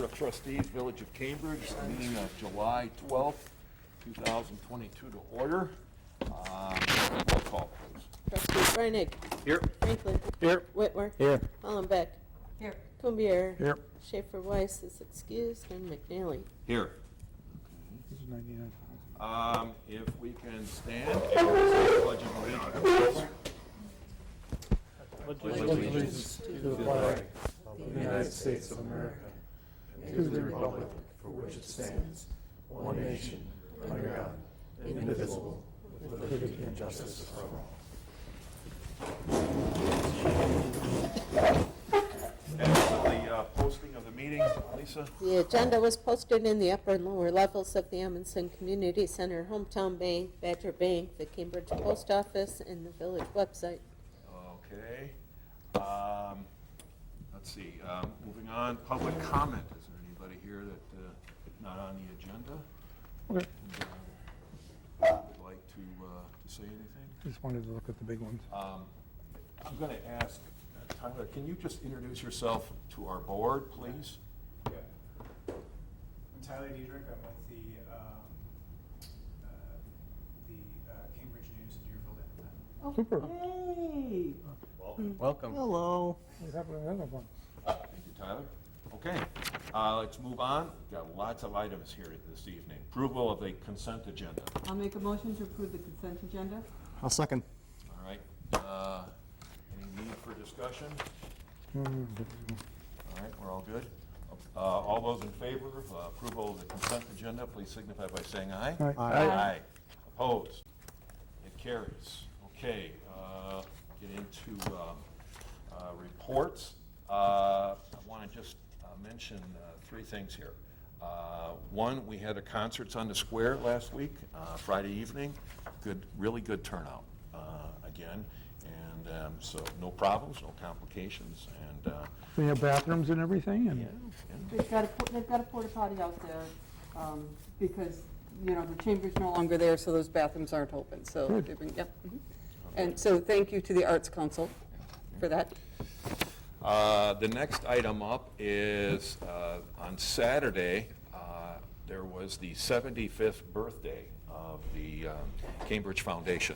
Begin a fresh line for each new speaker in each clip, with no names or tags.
of Trustees, Village of Cambridge, meeting of July 12th, 2022 to order. Roll call, please.
Trustees Reinig.
Here.
Franklin.
Here.
Whitmer.
Here.
Hollenbeck.
Here.
Kumbier.
Here.
Schaefer Weiss is excused, and McNally.
Here.
This is 99.
If we can stand and say the Pledge of Allegiance.
Pledge allegiance to the flag of the United States of America and to the republic for which it stands, one nation, under God, indivisible, with liberty and justice for all.
And the posting of the meeting, Lisa?
The agenda was posted in the upper and lower levels of the Amundsen Community Center, Hometown Bank, Badger Bank, the Cambridge Post Office, and the village website.
Okay. Let's see, moving on, public comment. Is there anybody here that not on the agenda?
Okay.
Would like to say anything?
Just wanted to look at the big ones.
I'm going to ask, Tyler, can you just introduce yourself to our board, please?
Yeah. I'm Tyler Diedrich. I'm with the Cambridge News and Deerfield Independent.
Super.
Hey!
Welcome.
Hello.
What happened to the other one?
Thank you, Tyler. Okay, let's move on. We've got lots of items here this evening. Approval of the consent agenda.
I'll make a motion to approve the consent agenda.
I'll second.
All right. Any need for discussion? All right, we're all good. All those in favor of approval of the consent agenda, please signify by saying aye.
Aye.
Aye. Opposed? It carries. Okay, get into reports. I want to just mention three things here. One, we had a concerts on the square last week, Friday evening. Really good turnout again, and so no problems, no complications, and
We have bathrooms and everything, and
They've got a porta potty out there, because, you know, the chamber's no longer there, so those bathrooms aren't open, so
Good.
they've been, yep. And so thank you to the Arts Council for that.
the next item up is on Saturday, there was the 75th birthday of the Cambridge Foundation,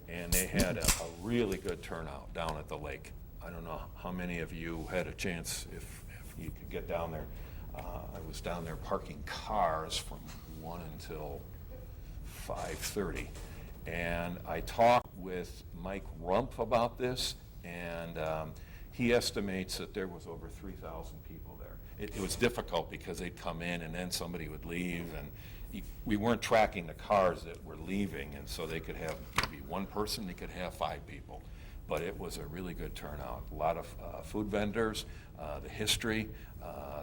and they had a really good turnout down at the lake. I don't know how many of you had a chance, if you could get down there. I was down there parking cars from 1 until 5:30. And I talked with Mike Rumpf about this, and he estimates that there was over 3,000 people there. It was difficult because they'd come in and then somebody would leave, and we weren't tracking the cars that were leaving, and so they could have maybe one person, they could have 5 people. But it was a really good turnout. A lot of food vendors, the history,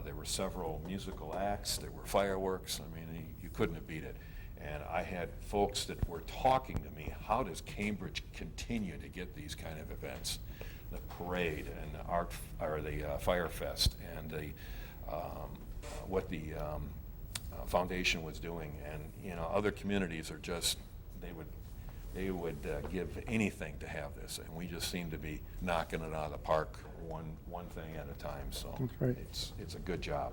there were several musical acts, there were fireworks. I mean, you couldn't have beat it. And I had folks that were talking to me, how does Cambridge continue to get these kind of events? The parade and the art, or the Fire Fest, and the what the foundation was doing. And you know, other communities are just, they would give anything to have this, and we just seem to be knocking it out of the park, one thing at a time. So
That's right.
it's a good job.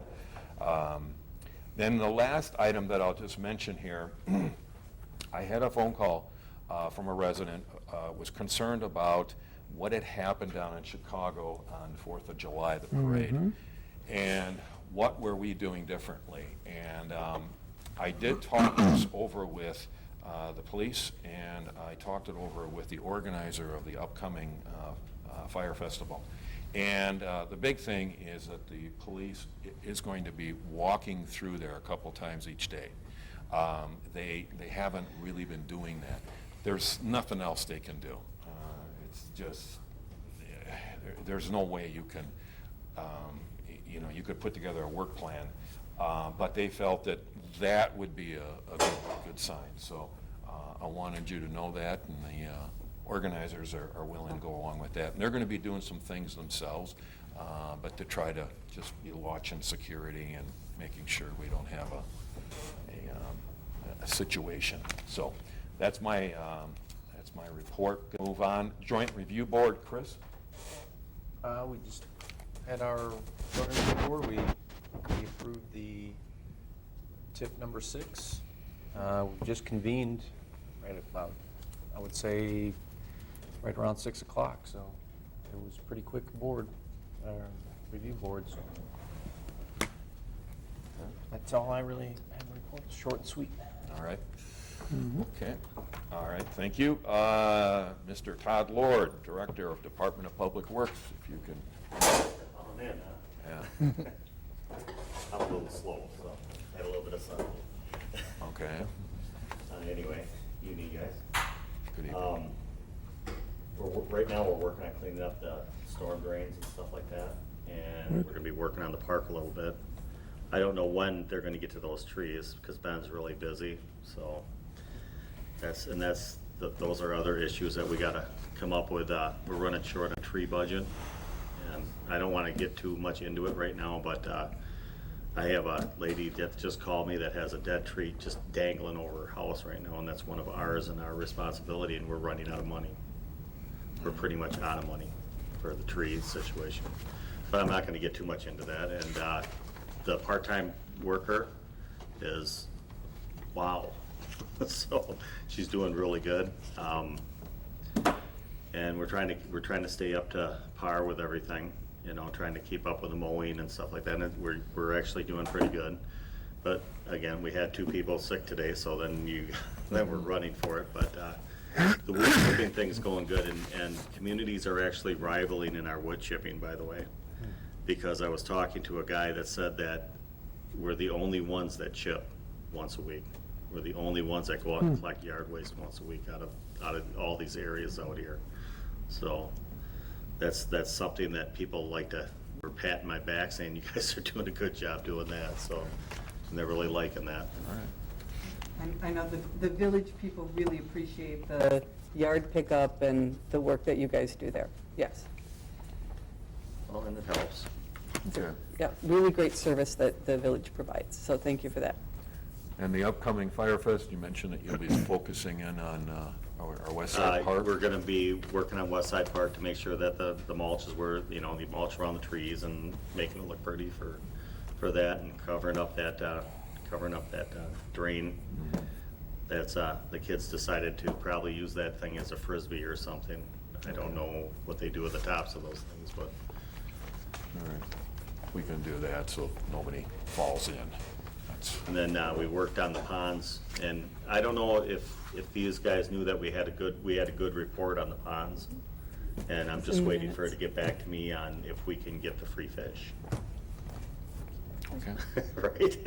Then the last item that I'll just mention here, I had a phone call from a resident, was concerned about what had happened down in Chicago on 4th of July, the parade, and what were we doing differently. And I did talk this over with the police, and I talked it over with the organizer of the upcoming Fire Festival. And the big thing is that the police is going to be walking through there a couple times each day. They haven't really been doing that. There's nothing else they can do. It's just, there's no way you can, you know, you could put together a work plan, but they felt that that would be a good sign. So I wanted you to know that, and the organizers are willing to go along with that. And they're going to be doing some things themselves, but to try to just be watching security and making sure we don't have a situation. So that's my report. Move on. Joint Review Board, Chris?
We just had our voting board. We approved TIP number 6. We just convened right about, I would say, right around 6 o'clock, so it was pretty quick board, review board, so. That's all I really have to report, short and sweet.
All right. Okay. All right, thank you. Mr. Todd Lord, Director of Department of Public Works, if you can.
I'm in, huh?
Yeah.
I'm a little slow, so I had a little bit of sun.
Okay.
Anyway, evening, guys.
Good evening.
Right now, we're working on cleaning up the storm drains and stuff like that, and we're gonna be working on the park a little bit. I don't know when they're gonna get to those trees, because Ben's really busy, so those are other issues that we gotta come up with. We're running short on tree budget, and I don't wanna get too much into it right now, but I have a lady that just called me that has a dead tree just dangling over her house right now, and that's one of ours and our responsibility, and we're running out of money. We're pretty much out of money for the tree situation. But I'm not gonna get too much into that, and the part-time worker is, wow. So, she's doing really good. And we're trying to stay up to par with everything, you know, trying to keep up with the mowing and stuff like that, and we're actually doing pretty good. But again, we had 2 people sick today, so then then we're running for it, but the wood chipping thing's going good, and communities are actually rivaling in our wood chipping, by the way. Because I was talking to a guy that said that we're the only ones that chip once a week. We're the only ones that go out and collect yard waste once a week out of all these areas out here. So that's something that people were patting my back saying, you guys are doing a good job doing that, so, and they're really liking that.
All right.
And I know the village people really appreciate the yard pickup and the work that you guys do there. Yes.
Well, and it helps.
Okay.
Yeah, really great service that the village provides, so thank you for that.
And the upcoming Fire Fest, you mentioned that you'll be focusing in on our West Side Park.
We're gonna be working on West Side Park to make sure that the mulch is where, you know, the mulch around the trees and making it look pretty for that, and covering up that drain. That's, the kids decided to probably use that thing as a Frisbee or something. I don't know what they do with the tops of those things, but.
All right. We can do that so nobody falls in. That's.
And then we worked on the ponds, and I don't know if these guys knew that we had a good report on the ponds, and I'm just waiting for her to get back to me on if we can get the free fish.
Okay.
Right?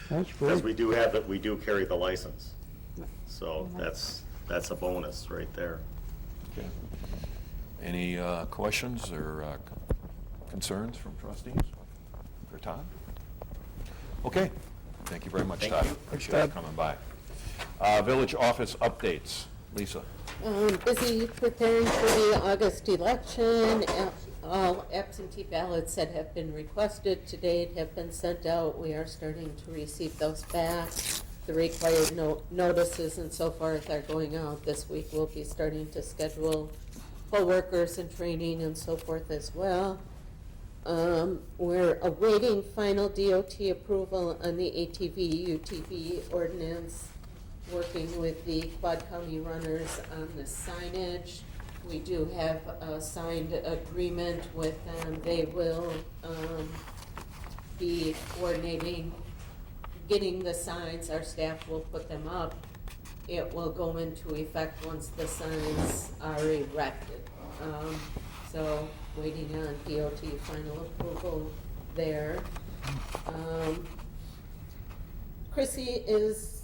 That's
Because
great.
we do carry the license, so that's a bonus right there.
Okay. Any questions or concerns from trustees for Todd? Okay. Thank you very much, Todd. Appreciate you coming by. Village office updates. Lisa?
Busy preparing for the August election. All absentee ballots that have been requested to date have been sent out. We are starting to receive those back. The required notices and so forth are going out this week. We'll be starting to schedule poll workers and training and so forth as well. We're awaiting final DOT approval on the ATV, UTV ordinance, working with the Quad County runners on the signage. We do have a signed agreement with them. They will be coordinating, getting the signs. Our staff will put them up. It will go into effect once the signs are erected. So waiting on DOT final approval there. Chrissy is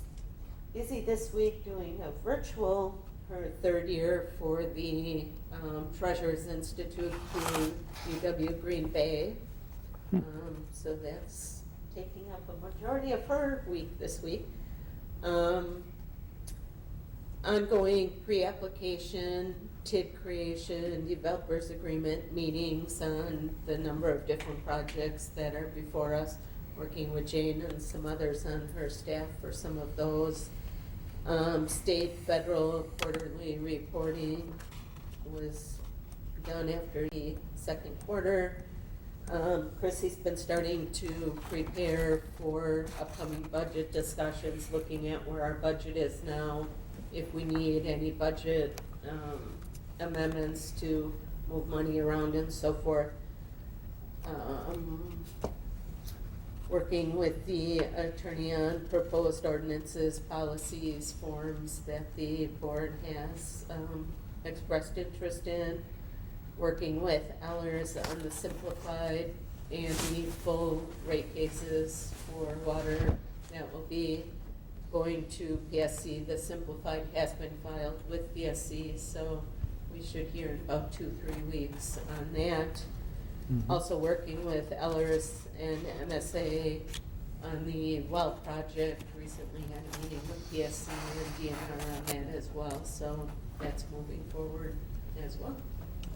busy this week doing a virtual, her 3rd year for the Treasures Institute through UW Green Bay. So that's taking up a majority of her week this week. Ongoing pre-application, TID creation, developers agreement meetings on the number of different projects that are before us, working with Jane and some others on her staff for some of those. State, federal quarterly reporting was done after the 2nd quarter. Chrissy's been starting to prepare for upcoming budget discussions, looking at where our budget is now, if we need any budget amendments to move money around and so forth. Working with the attorney on proposed ordinances, policies, forms that the board has expressed interest in. Working with Ellers on the simplified and the full rate cases for water. That will be going to PSC. The simplified has been filed with PSC, so we should hear in about 2-3 weeks on that. Also working with Ellers and MSA on the well project. Recently had a meeting with PSC and DNR on that as well, so that's moving forward as well.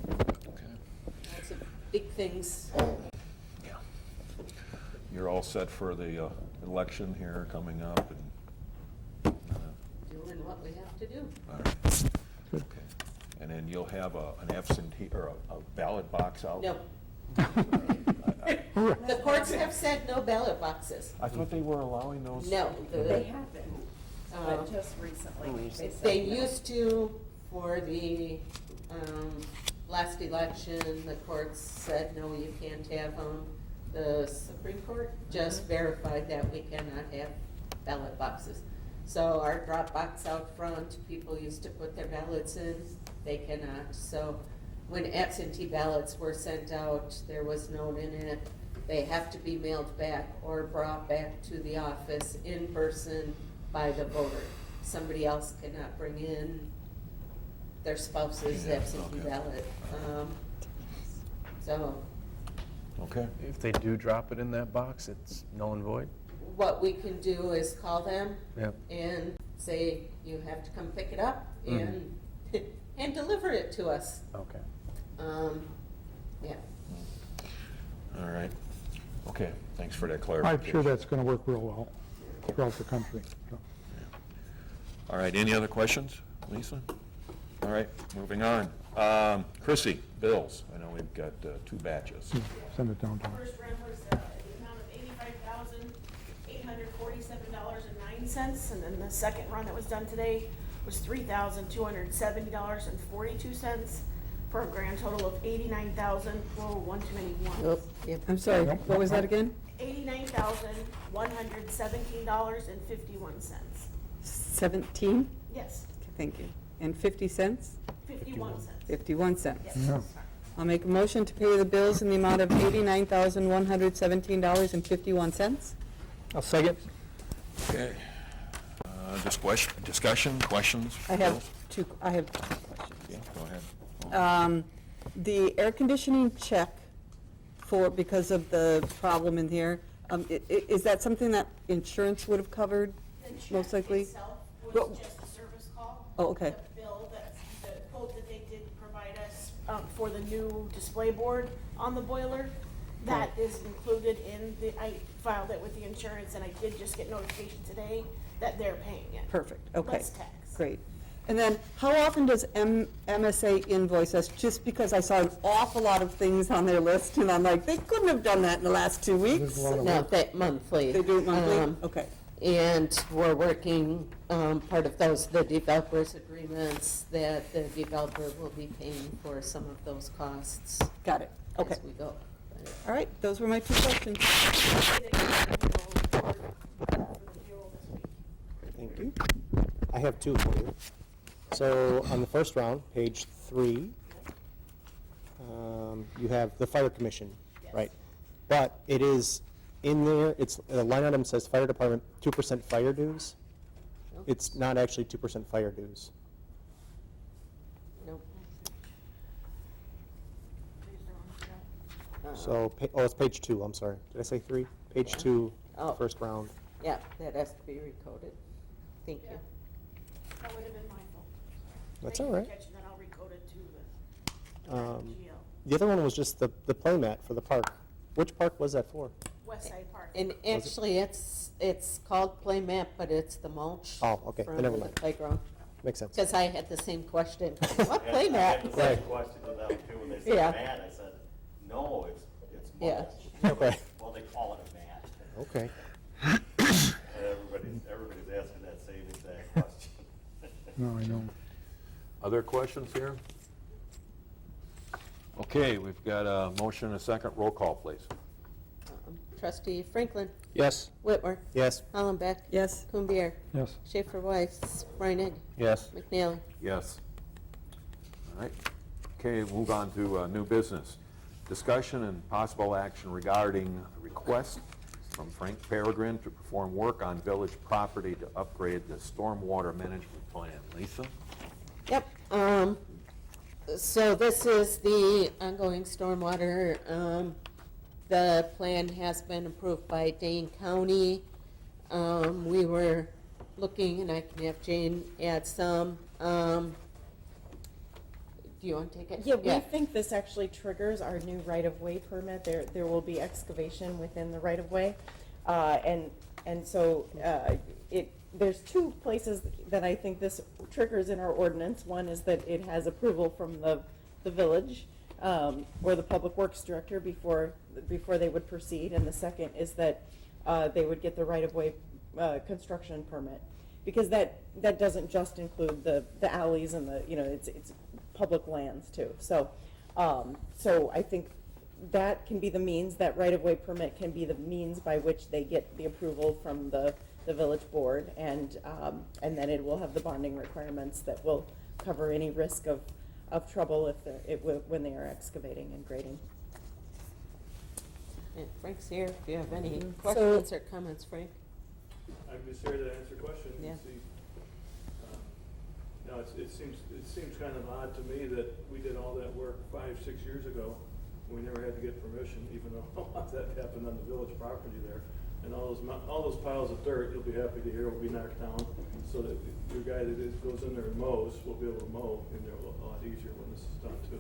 Okay.
Lots of big things.
Yeah. You're all set for the election here coming up and,
Doing what we have to do.
all right. Okay. And then you'll have an absentee or a ballot box out?
No. The courts have said no ballot boxes.
I thought they were allowing those.
No.
They have been,
Uh,
but just recently. said
They
no.
used to, for the last election, the courts said, no, you can't have them. The Supreme Court just verified that we cannot have ballot boxes. So our drop box out front, people used to put their ballots in, they cannot. So when absentee ballots were sent out, there was note in it, they have to be mailed back or brought back to the office in person by the voter. Somebody else cannot bring in their spouse's
Yeah,
absentee
okay.
ballot. So
Okay.
If they do drop it in that box, it's null and void?
what we can do is call them
Yep.
and say, you have to come pick it up and, and deliver it to us.
Okay.
Yeah.
All right. Okay, thanks for that
I'm
clarification.
sure that's going to work real well throughout the country. So.
All right, any other questions, Lisa? All right, moving on. Chrissy, bills. I know we've got 2 batches.
Send it down to me.
First run was the amount of $85,847.09, and then the second run that was done today was $3,270.42, for a grand total of $89,121.
Nope. Yep.
I'm sorry, what was that again?
$89,117.51.
17?
Yes,
Thank you. And 50 cents?
51 cents.
51 cents.
Yes.
Yeah.
I'll make a motion to pay the bills in the amount of $89,117.51.
I'll second.
Okay. Discussion, questions?
I have
bills?
two questions.
Yeah, go ahead.
The air conditioning check because of the problem in here, is that something that insurance would have covered,
The
most
check
likely?
itself
Well-
was just a service call.
Oh, okay.
The bill, the quote that they did provide us for the new display board on the boiler, that is included in I filed it with the insurance, and I did just get notification today that they're paying it.
Perfect, okay.
Less tax.
Great. And then, how often does MSA invoice us? Just because I saw an awful lot of things on their list, and I'm like, they couldn't have done that in the last 2 weeks.
There's a lot of
No,
work.
that monthly.
They do it monthly?
Um,
Okay.
And we're working, part of those, the developers' agreements, that the developer will be paying for some of those costs
Got it. Okay.
as we go.
All right, those were my 2 questions.
Thank you. I have 2 for you. So on the first round, page 3, you have the fire commission, right? But it is in there, the line item says fire department 2% fire dues. It's not actually 2% fire dues.
Nope.
So, it's page 2, I'm sorry. Did I say 3? Page 2,
Oh.
first round.
Yeah, that has to be recoded. Thank you.
That would have been my fault.
That's
Thank
all
you
right.
for catching that. I'll recode it to the GL.
The other one was just the play mat for the park. Which park was that for?
West Side Park.
And actually, it's called play mat, but it's the mulch.
Oh, okay, then never
from the
mind.
playground.
Makes sense.
Because I had the same question. What play mat?
I had the same question to them too, when they said
Yeah.
man, I said, no, it's
Yeah.
Okay.
Well, they call it a mat.
Okay.
Everybody's asking that same exact question.
No, I know.
Other questions here? Okay, we've got a motion and a second. Roll call, please.
Trustee Franklin.
Yes.
Whitworth.
Yes.
Hollenbeck.
Yes.
Kumbir.
Yes.
Schaefer Weiss. Reinig.
Yes.
McNally.
Yes. All right. Okay, move on to new business. Discussion and possible action regarding a request from Frank Peregrine to perform work on village property to upgrade the stormwater management plan. Lisa?
Yep, so this is the ongoing stormwater. The plan has been approved by Dane County. We were looking, and I can have Jane add some. Do you want to take it?
Yeah, we think this actually triggers our new right-of-way permit. There will be excavation within the right-of-way. And so there's two places that I think this triggers in our ordinance. One is that it has approval from the village or the public works director before they would proceed. And the second is that they would get the right-of-way construction permit. Because that doesn't just include the alleys and it's public lands too. So I think that can be the means, that right-of-way permit can be the means by which they get the approval from the village board, and then it will have the bonding requirements that will cover any risk of trouble when they are excavating and grading.
And Frank's here, if you have any questions or comments, Frank.
I'm just here to answer questions
Yeah.
and see. No, it seems kind of odd to me that we did all that work 5-6 years ago. We never had to get permission, even though a lot of that happened on the village property there. And all those piles of dirt, you'll be happy to hear, will be knocked down, so that your guy that goes in there and mows will be able to mow in there a lot easier when this is done too.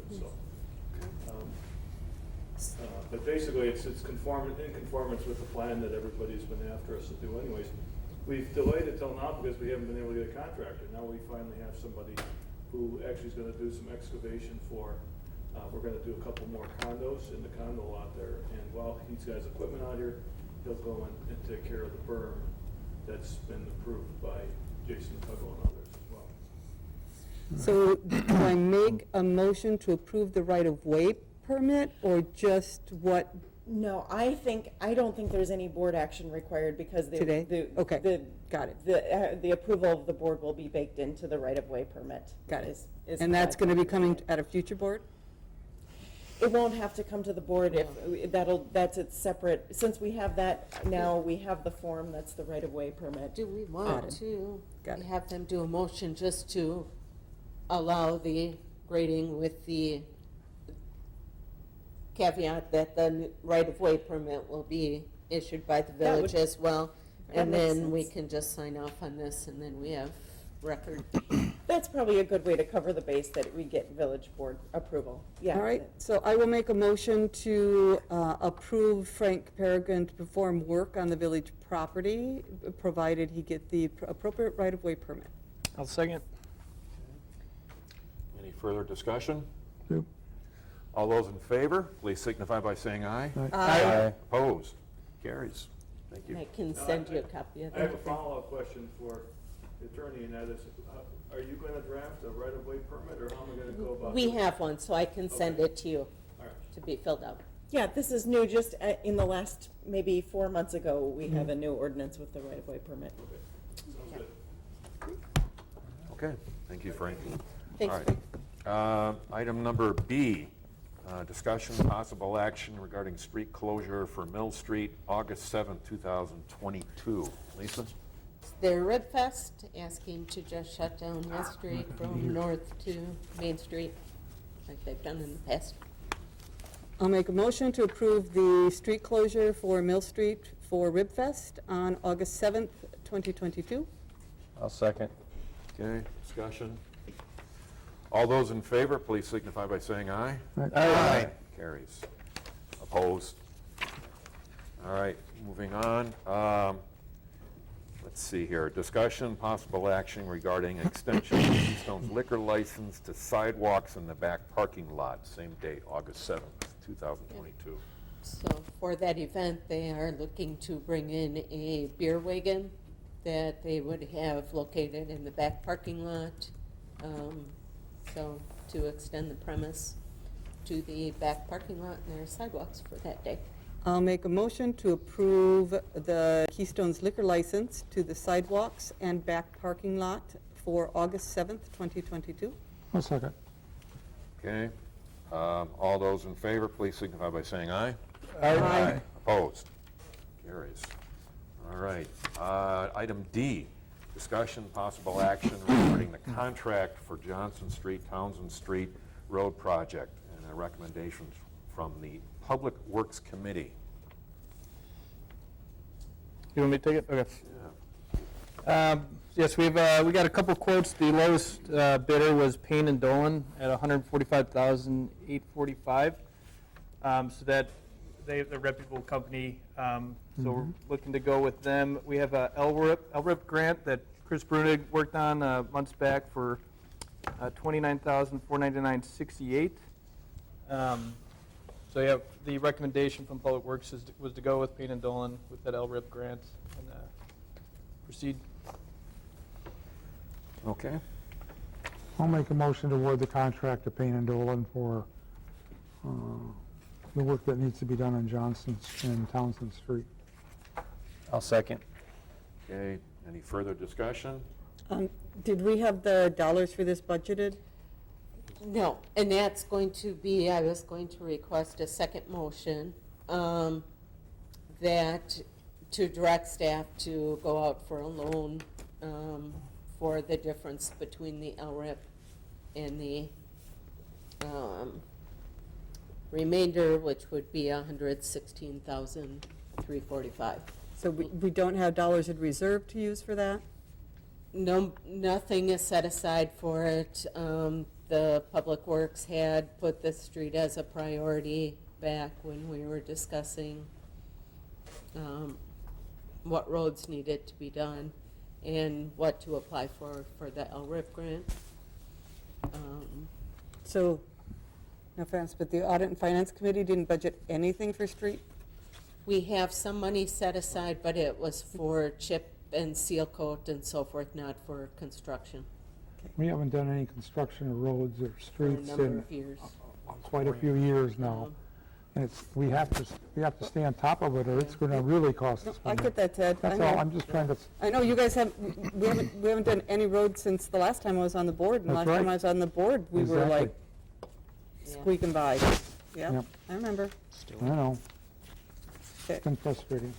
So, but basically, it's in conformance with the plan that everybody's been after us to do anyways. We've delayed it till now because we haven't been able to get a contractor. Now we finally have somebody who actually is going to do some excavation for, we're going to do a couple more condos in the condo lot there. And while he's got his equipment out here, he'll go in and take care of the berm that's been approved by Jason Tuggle and others as well.
So do I make a motion to approve the right-of-way permit, or just what?
No, I don't think there's any board action required because
Today? Okay, got it.
The approval of the board will be baked into the right-of-way permit.
Got it.
is
And that's
correct.
going to be coming at a future board?
It won't have to come to the board that's its separate, since we have that now, we have the form, that's the right-of-way permit.
Do we
Got
want
it.
to
Got it.
have them do a motion just to allow the grading with the caveat that the right-of-way permit will be issued by the
That
village
would-
as well?
that
And
makes
then we
sense.
can just sign off on this, and then we have record.
That's probably a good way to cover the base that we get village board approval, yeah.
All right, so I will make a motion to approve Frank Peregrine to perform work on the village property, provided he get the appropriate right-of-way permit.
I'll second.
Any further discussion?
Nope.
All those in favor, please signify by saying aye.
Aye.
Opposed? Carries. Thank you.
I can send you a copy of
I have a
that.
follow-up question for the attorney, and that is, are you going to draft a right-of-way permit, or how am I going to go about it?
We have one, so I can send
Okay.
it to you
All right.
to be filled out.
Yeah, this is new, just in the last, maybe 4 months ago, we have a new ordinance with the right-of-way permit.
Okay, sounds good.
Okay, thank you, Frank.
Thanks,
All right.
Frank.
Item number B, discussion possible action regarding street closure for Mill Street, August 7th, 2022. Lisa?
They're Red Fest, asking to just shut down West Street from North to Main Street, like they've done in the past.
I'll make a motion to approve the street closure for Mill Street for Ribfest on August 7th, 2022.
I'll second.
Okay, discussion. All those in favor, please signify by saying aye.
Aye.
Carries. Opposed? All right, moving on. Let's see here. Discussion, possible action regarding extension of Keystone's liquor license to sidewalks in the back parking lot, same date, August 7th, 2022.
So for that event, they are looking to bring in a beer wagon that they would have located in the back parking lot. So to extend the premise to the back parking lot and their sidewalks for that day.
I'll make a motion to approve the Keystone's liquor license to the sidewalks and back parking lot for August 7th, 2022.
One second.
Okay. All those in favor, please signify by saying aye.
Aye.
Opposed? Carries. All right. Item D, discussion, possible action regarding the contract for Johnson Street, Townsend Street Road Project, and a recommendation from the Public Works Committee.
You want me to take it? Okay.
Yeah.
Yes, we got a couple quotes. The lowest bidder was Payne and Dolan at $145,845. So that they're a reputable company. So we're looking to go with them. We have a LRIP grant that Chris Brunig worked on months back for $29,499.68. So yeah, the recommendation from Public Works was to go with Payne and Dolan with that LRIP grant and proceed.
Okay.
I'll make a motion to award the contract to Payne and Dolan for the work that needs to be done on Johnson and Townsend Street.
I'll second.
Okay. Any further discussion?
Did we have the dollars for this budgeted?
No, and that's going to be, I was going to request a second motion that to direct staff to go out for a loan for the difference between the LRIP and the remainder, which would be $116,345.
So we don't have dollars in reserve to use for that?
No, nothing is set aside for it. The Public Works had put this street as a priority back when we were discussing what roads needed to be done and what to apply for the LRIP grant.
So, no offense, but the Audit and Finance Committee didn't budget anything for street?
We have some money set aside, but it was for chip and seal coat and so forth, not for construction
We haven't done any construction of roads or
for a
streets
number
in
of years.
quite a few years now. And we have to stay on top of it, or it's going to really cost us
I
money.
get that, Ted. I
That's all,
know.
I'm just trying to,
I know you guys we haven't done any roads since the last time I was on the board. And the
That's
last time
right.
I was on the board, we were
Exactly.
like squeaking by. Yeah,
Yep.
I remember.
I know,
Okay.
it's been frustrating.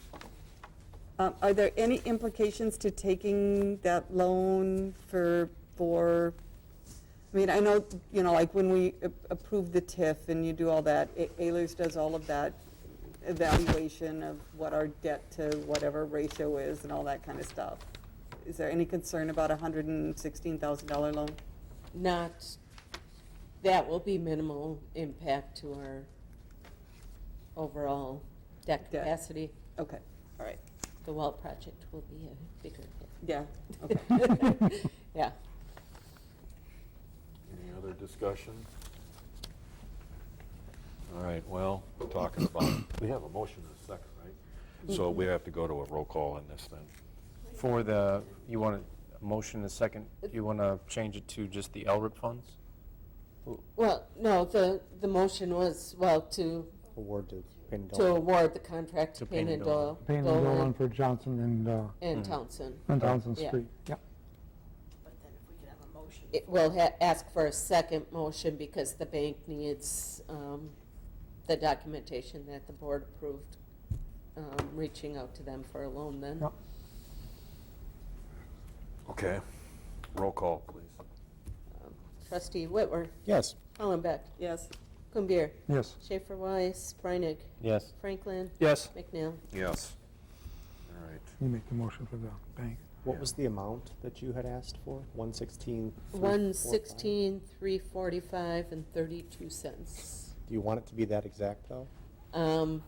Are there any implications to taking that loan for, I mean, I know, like when we approve the TIF and you do all that, Ehlers does all of that evaluation of what our debt to whatever ratio is and all that kind of stuff. Is there any concern about a $116,000 loan?
Not, that will be minimal impact to our overall debt
Debt.
capacity.
Okay, all right,
The well project will be a bigger hit.
yeah, okay.
Yeah.
Any other discussion? All right, well, we're talking about, we have a motion in a second, right? So we have to go to a roll call on this then.
For the, you want a motion in a second, you want to change it to just the LRIP funds?
Well, no, the motion was, to
Award to Payne and
to
Dolan.
award the contract to Payne and Dolan.
Payne and Dolan for Johnson
And Townsend.
and Townsend
Yeah.
Street, yep.
But then if we could have a motion.
It will ask for a second motion because the bank needs the documentation that the board approved, reaching out to them for a loan then.
Yep.
Okay, roll call, please.
Trustee Whitwer,
Yes.
Hollenbeck,
Yes,
Kumbir,
Yes,
Schaefer Weiss, Breinig,
Yes.
Franklin,
Yes.
McNeil.
Yes. All right.
you make the motion for the bank.
What was the amount that you had asked for? 116?
116,345 and 32 cents.
Do you want it to be that exact, though?
I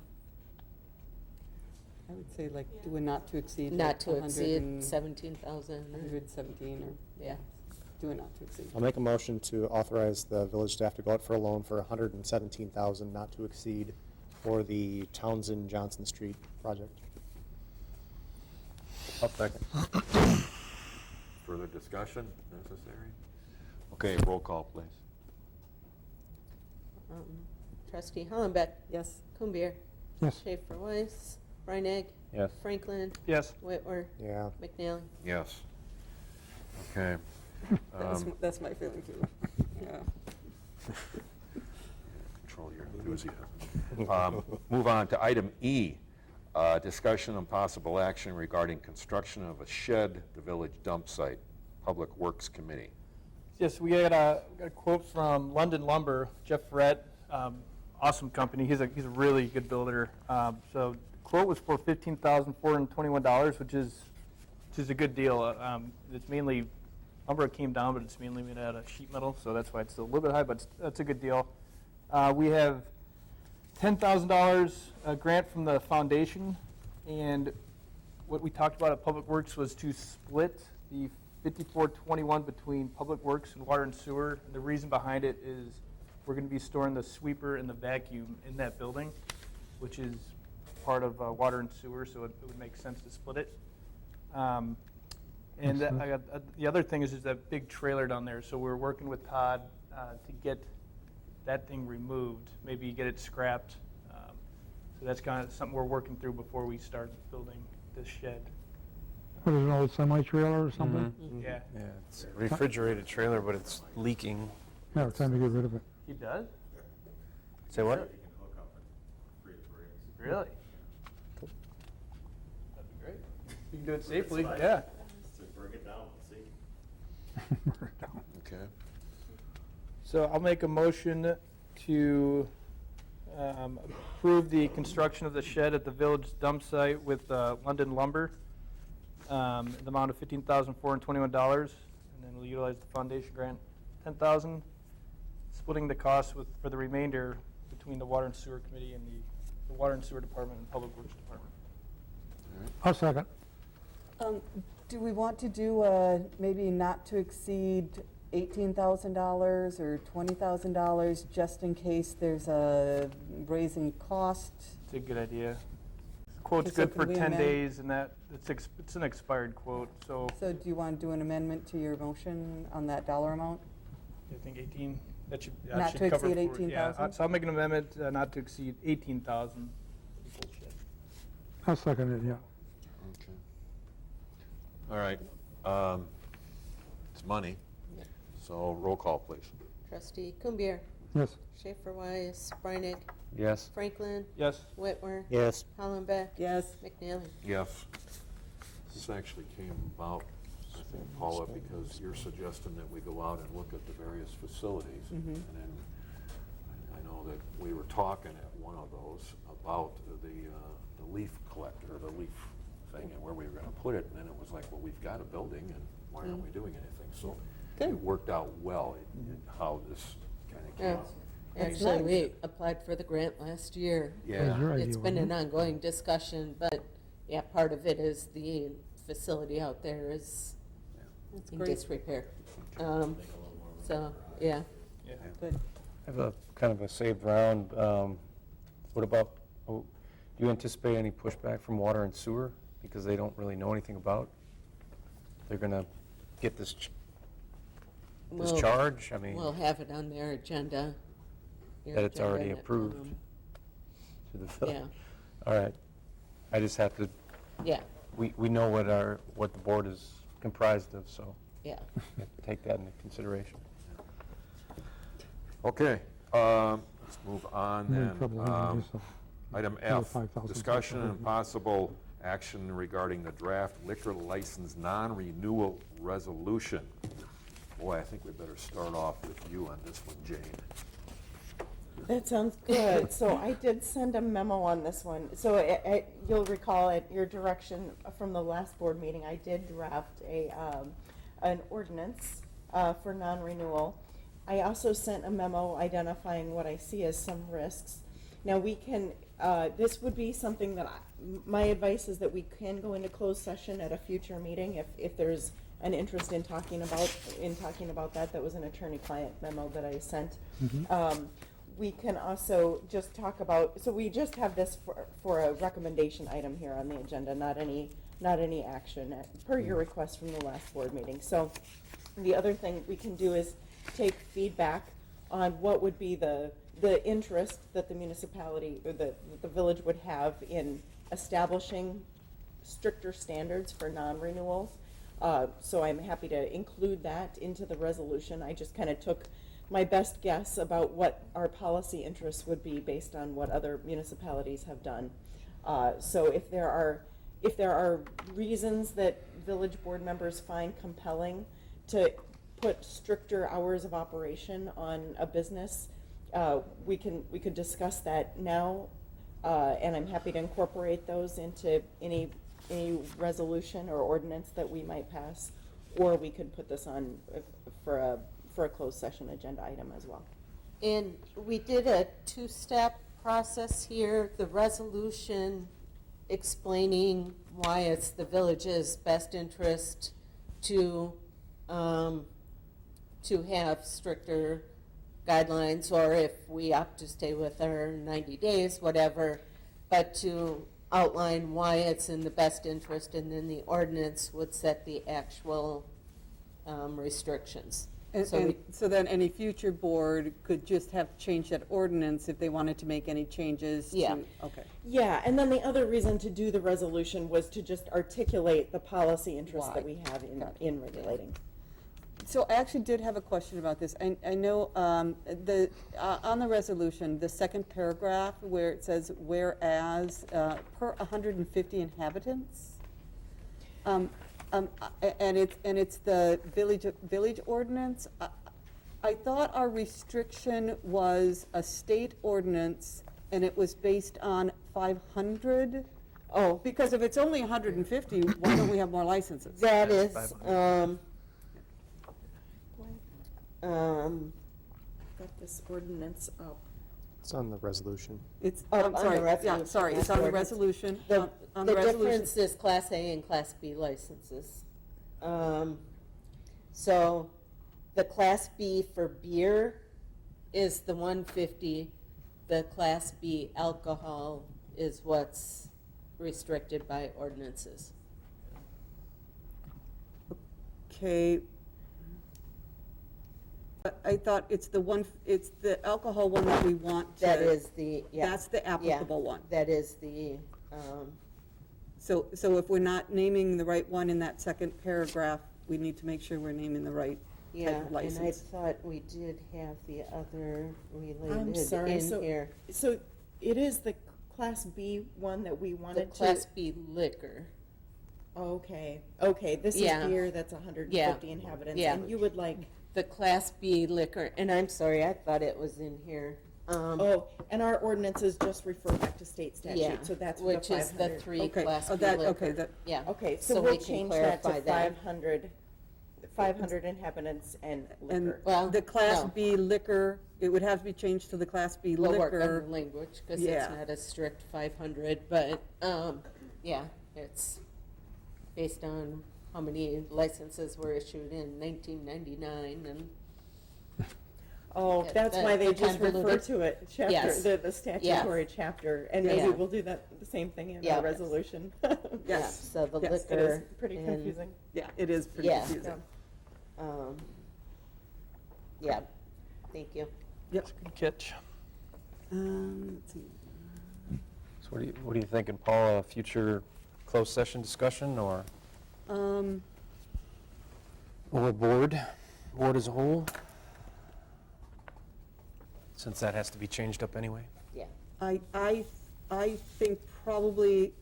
would say like do a not to exceed.
Not
like
to
100
exceed
and-
17,000.
117 or,
Yeah.
do a not to exceed.
I'll make a motion to authorize the village staff to go out for a loan for $117,000, not to exceed, for the Townsend Johnson Street project.
I'll second.
Further discussion necessary? Okay, roll call, please.
Trustee Hollenbeck.
Yes.
Kumbier.
Yes.
Schaefer Weiss. Reinig.
Yes.
Franklin.
Yes.
Whitwer.
Yeah.
McNally.
Yes. Okay.
That's my feeling too. Yeah.
Control your enthusiasm. Move on to item E, discussion and possible action regarding construction of a shed, the village dump site, Public Works Committee.
Yes, we got a quote from London Lumber, Jeff Ferret, awesome company. He's a really good builder. So quote was for $15,421, which is a good deal. It's mainly lumber came down, but it's mainly made out of sheet metal, so that's why it's still a little bit high, but that's a good deal. We have $10,000 grant from the foundation, and what we talked about at Public Works was to split the 5421 between Public Works and Water and Sewer. And the reason behind it is we're going to be storing the sweeper and the vacuum in that building, which is part of Water and Sewer, so it would make sense to split it. And the other thing is that big trailer down there, so we're working with Todd to get that thing removed, maybe get it scrapped. So that's kind of something we're working through before we start building this shed.
What is it, an old semi-trailer or something?
Yeah.
Yeah, it's a refrigerated trailer, but it's leaking.
Yeah, it's time to get rid of it.
He does?
Say what?
Really? That'd be great. You can do it safely, yeah.
Bring it down, let's see.
Okay.
So I'll make a motion to approve the construction of the shed at the village dump site with London Lumber, the amount of $15,421, and then we'll utilize the foundation grant, $10,000, splitting the cost for the remainder between the Water and Sewer Committee and the Water and Sewer Department and Public Works Department.
I'll second.
Do we want to do maybe not to exceed $18,000 or $20,000 just in case there's a raising cost?
It's a good idea. Quote's
So
good
can
for
we
10
amend-
days, and it's an expired quote, so
So do you want to do an amendment to your motion on that dollar amount?
I think 18, that should
Not
should
to
cover
exceed
for- yeah,
18,000?
So I'll make an amendment not to exceed 18,000.
I'll second it, yeah.
Okay. All right. It's money,
Yeah.
so roll call, please.
Trustee Kumbier.
Yes.
Schaefer Weiss. Reinig.
Yes.
Franklin.
Yes.
Whitwer.
Yes.
Hollenbeck.
Yes.
McNally.
Yes. This actually came about, I think, Paula, because you're suggesting that we go out and look at the various facilities. And then I know that we were talking at one of those about the leaf collector, the leaf thing, and where we were going to put it. And then it was like, well, we've got a building, and why aren't we doing anything? So it worked out well, how this kind of came
Yeah.
up.
Actually, we applied for the grant last year.
Yeah.
Was your idea,
It's been an
wasn't
ongoing discussion, but yeah, part of it is the facility out there is in
great.
disrepair. So, yeah.
Yeah.
Good.
I have a kind of a saved round. What about, do you anticipate any pushback from Water and Sewer? Because they don't really know anything about? They're going to get this
We'll-
charge? I mean,
We'll have it on their agenda. your
that it's
agenda,
already approved to the village?
Yeah,
All right. I just have to,
yeah,
we know what the board is comprised of, so
yeah.
we have to take that into consideration.
Okay, let's move on
I'm in
then.
trouble handling this, so.
Item
Another
F,
5,000
discussion
bucks.
and possible action regarding the draft liquor license non-renewal resolution. Boy, I think we better start off with you on this one, Jane.
That sounds good. So I did send a memo on this one. So you'll recall at your direction from the last board meeting, I did draft an ordinance for non-renewal. I also sent a memo identifying what I see as some risks. Now we can, this would be something that my advice is that we can go into closed session at a future meeting if there's an interest in talking about that. That was an attorney-client memo that I sent. we can also just talk about, so we just have this for a recommendation item here on the agenda, not any action, per your request from the last board meeting. So the other thing we can do is take feedback on what would be the interest that the municipality, or the village would have in establishing stricter standards for non-renewals. So I'm happy to include that into the resolution. I just kind of took my best guess about what our policy interests would be based on what other municipalities have done. So if there are reasons that village board members find compelling to put stricter hours of operation on a business, we could discuss that now, and I'm happy to incorporate those into any resolution or ordinance that we might pass, or we could put this on for a closed session agenda item as well.
And we did a two-step process here. The resolution explaining why it's the village's best interest to have stricter guidelines, or if we opt to stay with our 90 days, whatever, but to outline why it's in the best interest, and then the ordinance would set the actual restrictions.
And
So
so then any future board could just have changed that ordinance if they wanted to make any changes to?
Yeah.
Okay.
Yeah, and then the other reason to do the resolution was to just articulate the policy interests
Why?
that we have in regulating.
So I actually did have a question about this. I know on the resolution, the second paragraph where it says whereas per 150 inhabitants, and it's the village ordinance. I thought our restriction was a state ordinance and it was based on 500. Oh, because if it's only 150, why don't we have more licenses?
that is,
Got this ordinance up.
It's on the resolution.
It's,
Oh,
I'm
on
sorry,
the
yeah,
resolution,
sorry,
not
it's on the
ordinance.
resolution.
the
On
the
resolution.
difference is Class A and Class B licenses. So the Class B for beer is the 150. The Class B alcohol is what's restricted by ordinances.
Okay. But I thought it's the alcohol one that we want to.
That is the, yeah.
That's the
yeah,
applicable one.
That is the,
So if we're not naming the right one in that second paragraph, we need to make sure we're naming the right
yeah,
type of
and I
license.
thought we did have the other
I'm
related
sorry,
in
so-
here.
So it is the Class B one that we
The
wanted to.
Class B liquor.
Okay, this is
Yeah.
beer that's 150
Yeah.
inhabitants,
Yeah.
and you would like,
The Class B liquor, and I'm sorry, I thought it was in here.
and our ordinances just refer back to state
Yeah,
statute, so that's the
which is the
500.
3
Okay,
Class
oh,
B
that-
liquor.
okay, that-
Yeah.
Okay,
So
so
we
we'll
can
change that to
clarify that.
500 inhabitants and
And
liquor.
Well,
the Class
no.
B liquor, it would have to be changed to the Class B
We'll work on the
liquor.
language, because
Yeah.
it's not a strict 500, but, yeah, it's based on how many licenses were issued in 1999, and
Oh,
Yeah,
that's why they
that's
just refer
convoluted.
to it, chapter,
Yes.
the statutory chapter, and maybe
Yeah.
we'll do that, the same thing in
Yeah.
our resolution.
yeah,
Yes.
so the
Yes,
It is
liquor.
pretty
and-
confusing.
Yeah, it is pretty
Yeah.
confusing.
Yeah, thank you.
Yep.
Good catch.
Let's see.
So what are you thinking, Paul? A future closed session discussion or board as a whole? Since that has to be changed up anyway.
Yeah,
I think probably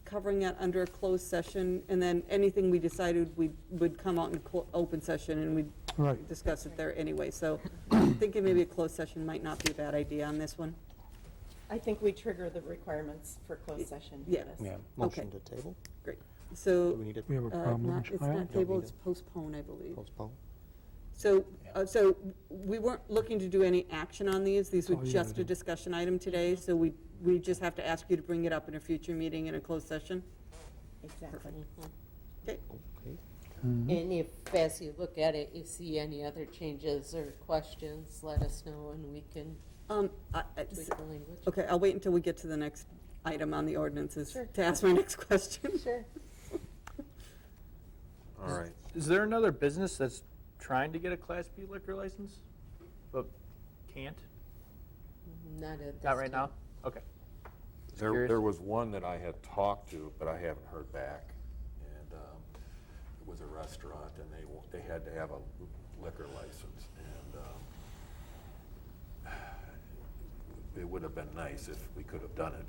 covering it under a closed session, and then anything we decided we would come out in open session, and we'd
Right.
discuss it there anyway. So I'm thinking maybe a closed session might not be a bad idea on this one.
I think we trigger the requirements for closed session. for
Yeah.
this.
Yeah.
Motion to table?
Great. So,
Do we need to
We have a problem,
not, it's
Michelle?
not table, it's postpone, I believe.
postpone?
So we weren't looking to do any action on these. These were
That's all you gotta
just a
do.
discussion item today, so we just have to ask you to bring it up in a future meeting in a closed session.
Exactly.
Okay.
Okay.
Mm-hmm.
and if, as you look at it, you see any other changes or questions, let us know, and we can Tweak the language.
Okay, I'll wait until we get to the next item on the ordinances
Sure.
to ask my next question.
Sure.
All right.
Is there another business that's trying to get a Class B liquor license, but can't?
Not at this
Not right now?
time.
Okay. Just
There
curious.
was one that I had talked to, but I haven't heard back. And it was a restaurant, and they had to have a liquor license. And it would have been nice if we could have done it.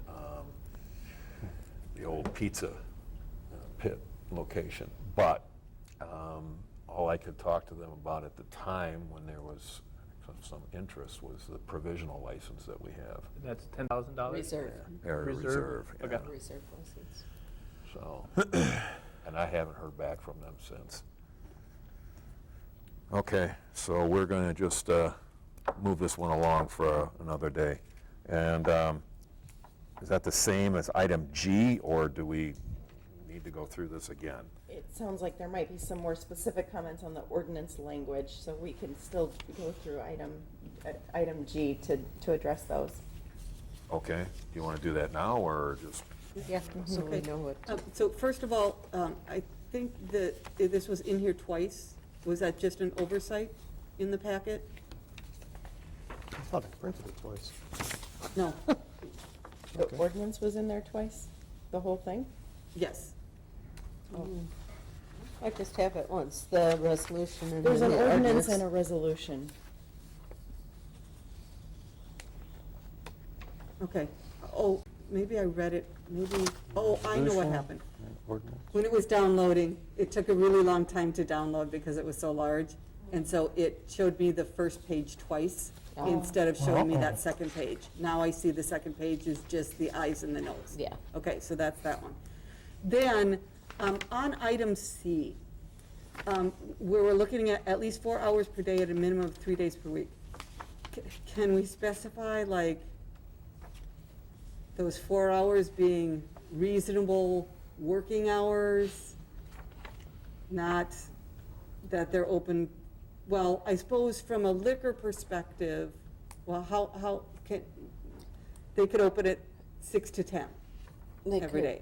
The old pizza pit location. But all I could talk to them about at the time, when there was some interest, was the provisional license that we have.
And that's $10,000?
Reserve,
Or
Reserve?
reserve, yeah.
Okay.
reserve license.
So, and I haven't heard back from them since. Okay, so we're going to just move this one along for another day. And is that the same as item G, or do we need to go through this again?
It sounds like there might be some more specific comments on the ordinance language, so we can still go through item G to address those.
Okay, do you want to do that now, or just?
Yeah, so we
Okay.
know what.
So first of all, I think that this was in here twice. Was that just an oversight in the packet?
I thought I printed it twice.
No.
The ordinance was in there twice, the whole thing?
Yes.
I just have it once, the resolution and
There's
then
an
the
ordinance and a resolution.
Okay. Oh, maybe I read it, maybe, oh, I know what happened.
Ordinance.
When it was downloading, it took a really long time to download because it was so large. And so it showed me the first page twice instead of showing me that second page. Now I see the second page is just the ayes and the noes.
Yeah.
Okay, so that's that one. Then, on item C, where we're looking at least 4 hours per day at a minimum of 3 days per week. Can we specify, like, those 4 hours being reasonable working hours? Not that they're open, well, I suppose from a liquor perspective, well, how can, they could open at 6 to 10
They
every
could
day.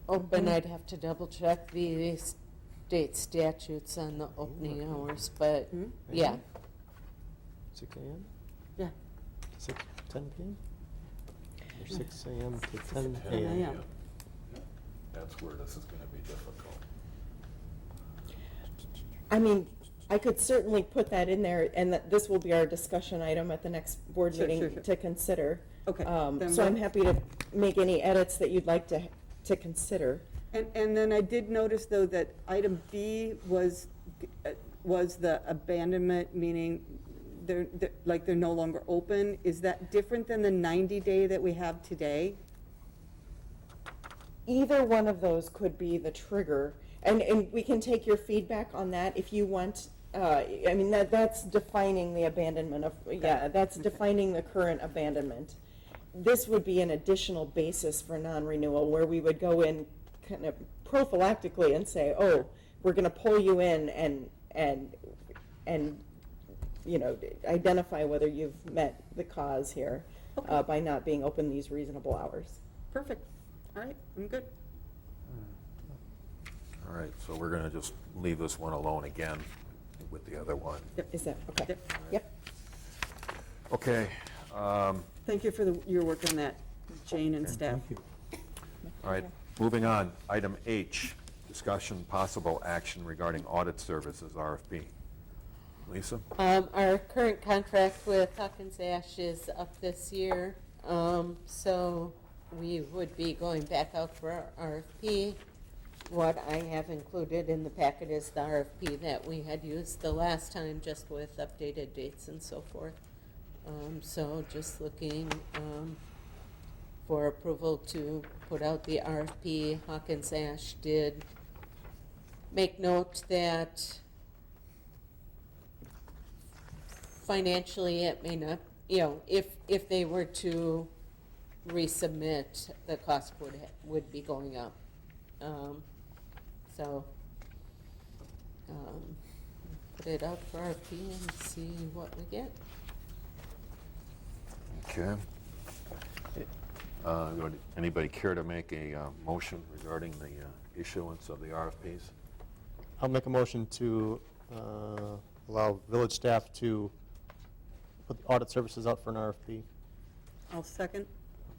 Open, I'd have to double check the state statutes on the opening hours, but yeah.
6 a.m.?
Yeah.
10 p.m.? Or 6 a.m. to 10
10
a.m.?
a.m.
That's where this is going to be difficult.
I mean, I could certainly put that in there, and that this will be our discussion item at the next board
Sure,
meeting
sure, sure.
to consider.
Okay, then
So I'm
we'll-
happy to make any edits that you'd like to consider.
And then I did notice, though, that item B was the abandonment, meaning they're no longer open. Is that different than the 90-day that we have today?
Either one of those could be the trigger, and we can take your feedback on that if you want. I mean, that's defining the abandonment of, that's defining the current abandonment. This would be an additional basis for non-renewal, where we would go in kind of prophylactically and say, oh, we're gonna pull you in and you know, identify whether you've met the cause here by not being open these reasonable hours.
Perfect. All right, I'm good.
All right, so we're going to just leave this one alone again with the other one.
Is that, okay?
Yep.
Yep.
Okay,
Thank you for your work on that, Jane and staff.
all right, moving on. Item H, discussion possible action regarding audit services, RFP. Lisa?
Our current contract with Hawkins Ash is up this year, so we would be going back out for our RFP. What I have included in the packet is the RFP that we had used the last time, just with updated dates and so forth. So just looking for approval to put out the RFP. Hawkins Ash did make note that financially it may not, you know, if they were to resubmit, the cost would be going up. So put it out for RFP and see what we get.
Okay. Would anybody care to make a motion regarding the issuance of the RFPs?
I'll make a motion to allow village staff to put the audit services out for an RFP.
I'll second.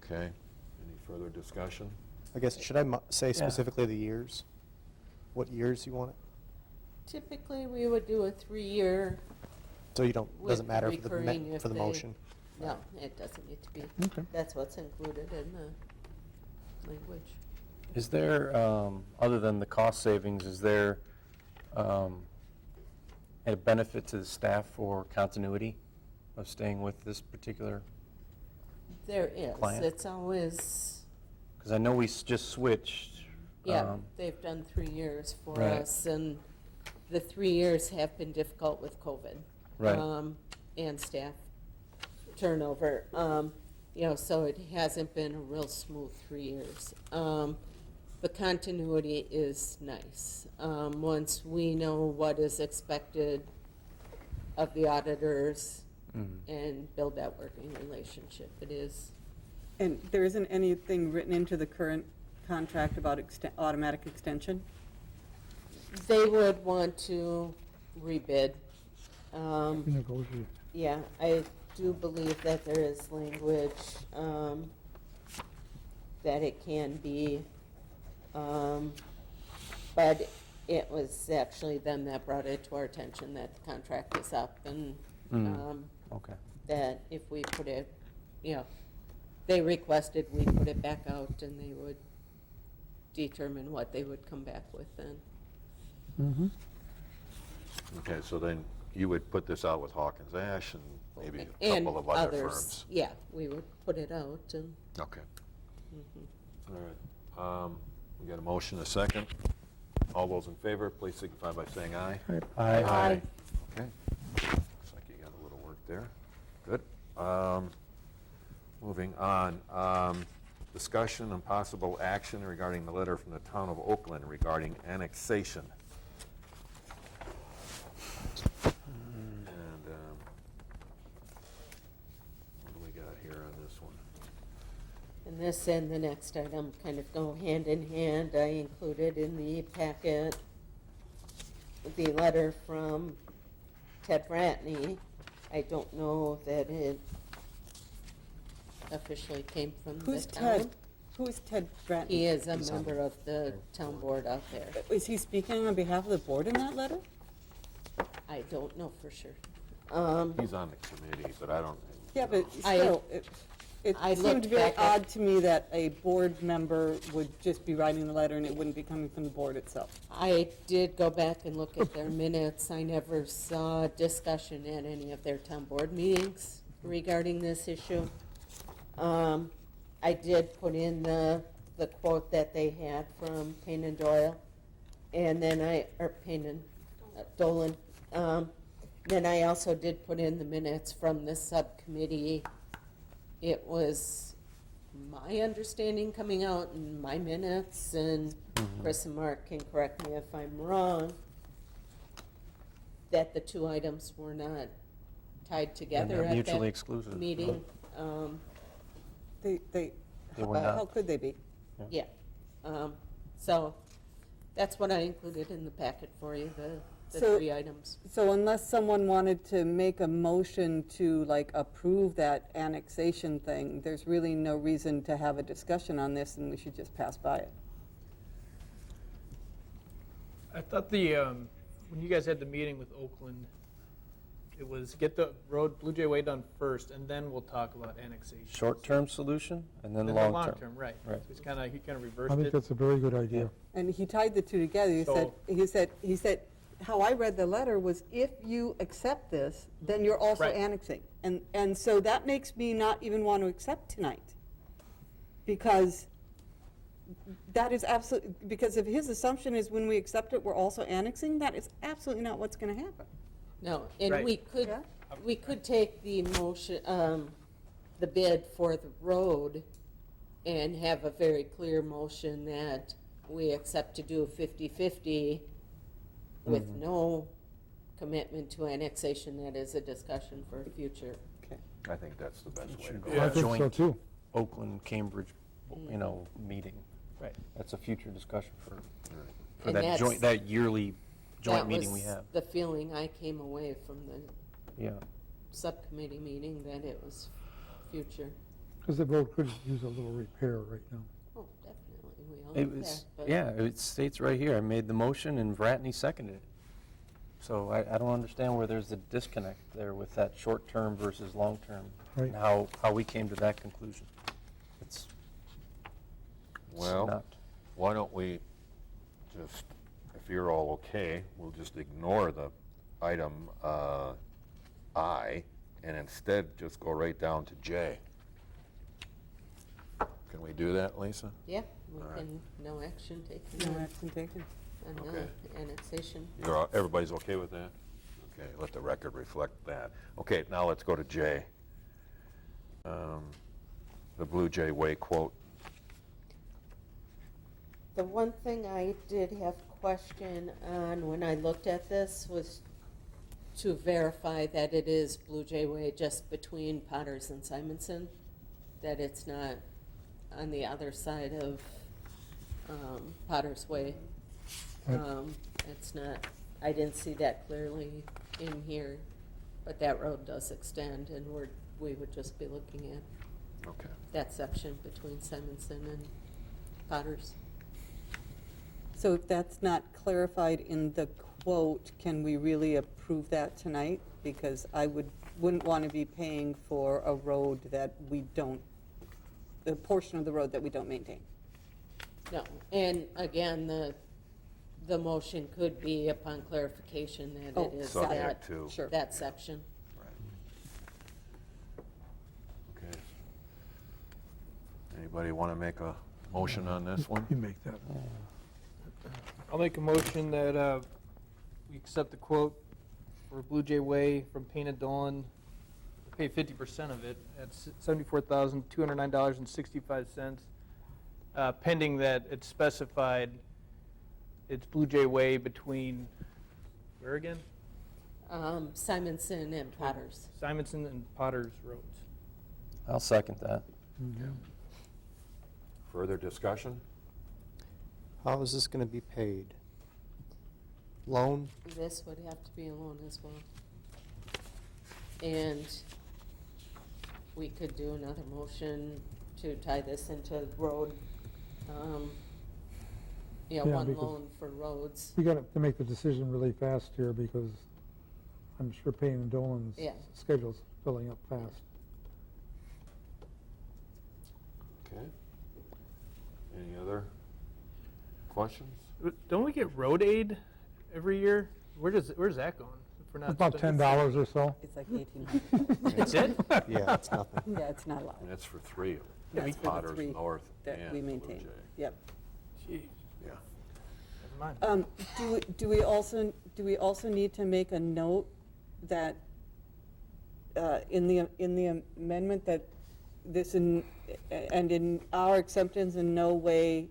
Okay. Any further discussion?
I guess, should I say specifically the years? What years you want it?
Typically, we would do a 3-year.
So you don't,
With
doesn't matter for the,
recurring if
for the
they-
motion?
No, it doesn't need to be.
Okay.
That's what's included in the language.
Is there, other than the cost savings, is there a benefit to the staff for continuity of staying with this particular?
There is.
Client?
It's always,
Because I know we just switched.
yeah, they've done 3 years for
Right.
us, and the 3 years have been difficult with COVID.
Right.
And staff turnover. You know, so it hasn't been a real smooth 3 years. The continuity is nice. Once we know what is expected of the auditors and build that working relationship, it is.
And there isn't anything written into the current contract about automatic extension?
They would want to rebid.
Negotiate.
Yeah, I do believe that there is language that it can be, but it was actually them that brought it to our attention that the contract is up and
Okay.
that if we put it, you know, they requested we put it back out and they would determine what they would come back with then.
Okay, so then you would put this out with Hawkins Ash and maybe a
And
couple of other
others,
firms?
yeah, we would put it out and.
Okay. All right. We got a motion, a second. All those in favor, please signify by saying aye.
Aye.
Okay. Looks like you got a little work there. Good. Moving on. Discussion and possible action regarding the letter from the town of Oakland regarding annexation. And what do we got here on this one?
And this and the next item kind of go hand in hand. I included in the packet the letter from Ted Ratney. I don't know that it officially came from the
Who's
town.
Ted? Who is Ted Bratton?
He is a member of the town board out there.
Is he speaking on behalf of the board in that letter?
I don't know for sure.
He's on the committee, but I don't.
Yeah, but
I-
still, it
I
seemed
looked
very
back at-
odd to me that a board member would just be writing the letter and it wouldn't be coming from the board itself.
I did go back and look at their minutes. I never saw discussion at any of their town board meetings regarding this issue. I did put in the quote that they had from Payne and Doyle, and then Payne and Dolan. Then I also did put in the minutes from the subcommittee. It was my understanding coming out in my minutes, and Chris and Mark can correct me if I'm wrong, that the two items were not tied together
not
at
mutually
that
exclusive.
meeting.
They,
They were
how
not.
could they be?
Yeah. So that's what I included in the packet for you, the
So-
3 items.
So unless someone wanted to make a motion to like approve that annexation thing, there's really no reason to have a discussion on this and we should just pass by it.
I thought when you guys had the meeting with Oakland, it was get the road Blue Jay Way done first, and then we'll talk about annexation.
Short-term solution and then
And then
long-term.
long-term, right.
Right.
So he kind of
I
reversed
think
it.
that's a very good idea.
And he tied the two together. He said, how I read the letter was if you accept this, then you're also
Right.
annexing. And so that makes me not even want to accept tonight. Because that is absolutely, because if his assumption is when we accept it, we're also annexing, that is absolutely not what's going to happen.
No, and
Right.
we could take the motion, the bid for the road and have a very clear motion that we accept to do 50/50 with no commitment to annexation. That is a discussion for future.
Okay.
I think that's the best way to go.
I think so
Joint
too.
Oakland, Cambridge, meeting.
Right.
That's a future discussion for
And
that
that's-
joint, that yearly joint
That
meeting we
was
have.
the feeling I came away from the
Yeah.
subcommittee meeting, that it was future.
Because the road could use a little repair right now.
Oh, definitely, we all
It
know
was,
that, but.
yeah, it states right here, I made the motion and Vratney seconded it. So I don't understand where there's a disconnect there with that short-term versus long-term.
Right.
And how we came to that conclusion. It's
Well,
not.
why don't we just, if you're all okay, we'll just ignore the item I, and instead just go right down to J. Can we do that, Lisa?
Yeah, we
All right.
can, no action taken
No
on
action taken.
Okay.
Annexation.
Everybody's okay with that? Okay, let the record reflect that. Okay, now let's go to J. The Blue Jay Way quote.
The one thing I did have question on when I looked at this was to verify that it is Blue Jay Way just between Potters and Simonson, that it's not on the other side of Potters Way.
Right.
It's not, I didn't see that clearly in here, but that road does extend, and we would just be looking at
Okay.
that section between Simonson and Potters.
So if that's not clarified in the quote, can we really approve that tonight? Because I wouldn't want to be paying for a road that we don't, the portion of the road that we don't maintain.
No, and again, the motion could be upon clarification that
Oh,
it is
Subject to.
Sure.
that section.
Okay. Anybody want to make a motion on this one?
You make that.
I'll make a motion that we accept the quote for Blue Jay Way from Payne and Dolan. Pay 50% of it at $74,209.65, pending that it's specified it's Blue Jay Way between, where again?
Simonson and Potters.
Simonson and Potters Roads.
I'll second that.
Further discussion?
How is this going to be paid? Loan?
This would have to be a loan as well. And we could do another motion to tie this into road,
Yeah,
one
because-
loan for roads.
We got to make the decision really fast here because I'm sure Payne and Dolan's
Yeah.
schedule's filling up fast.
Okay. Any other questions?
Don't we get road aid every year? Where's that going? If we're not
About
spending-
$10 or so.
It's like 1,800.
That's it?
Yeah, it's nothing.
Yeah, it's not a lot.
And that's for three of them.
That's for the
Potters
three
North
that
and
we
Blue
maintain.
Jay.
Yep.
Jeez,
Yeah.
never mind.
Do we also need to make a note that in the amendment that this and in our acceptance in no way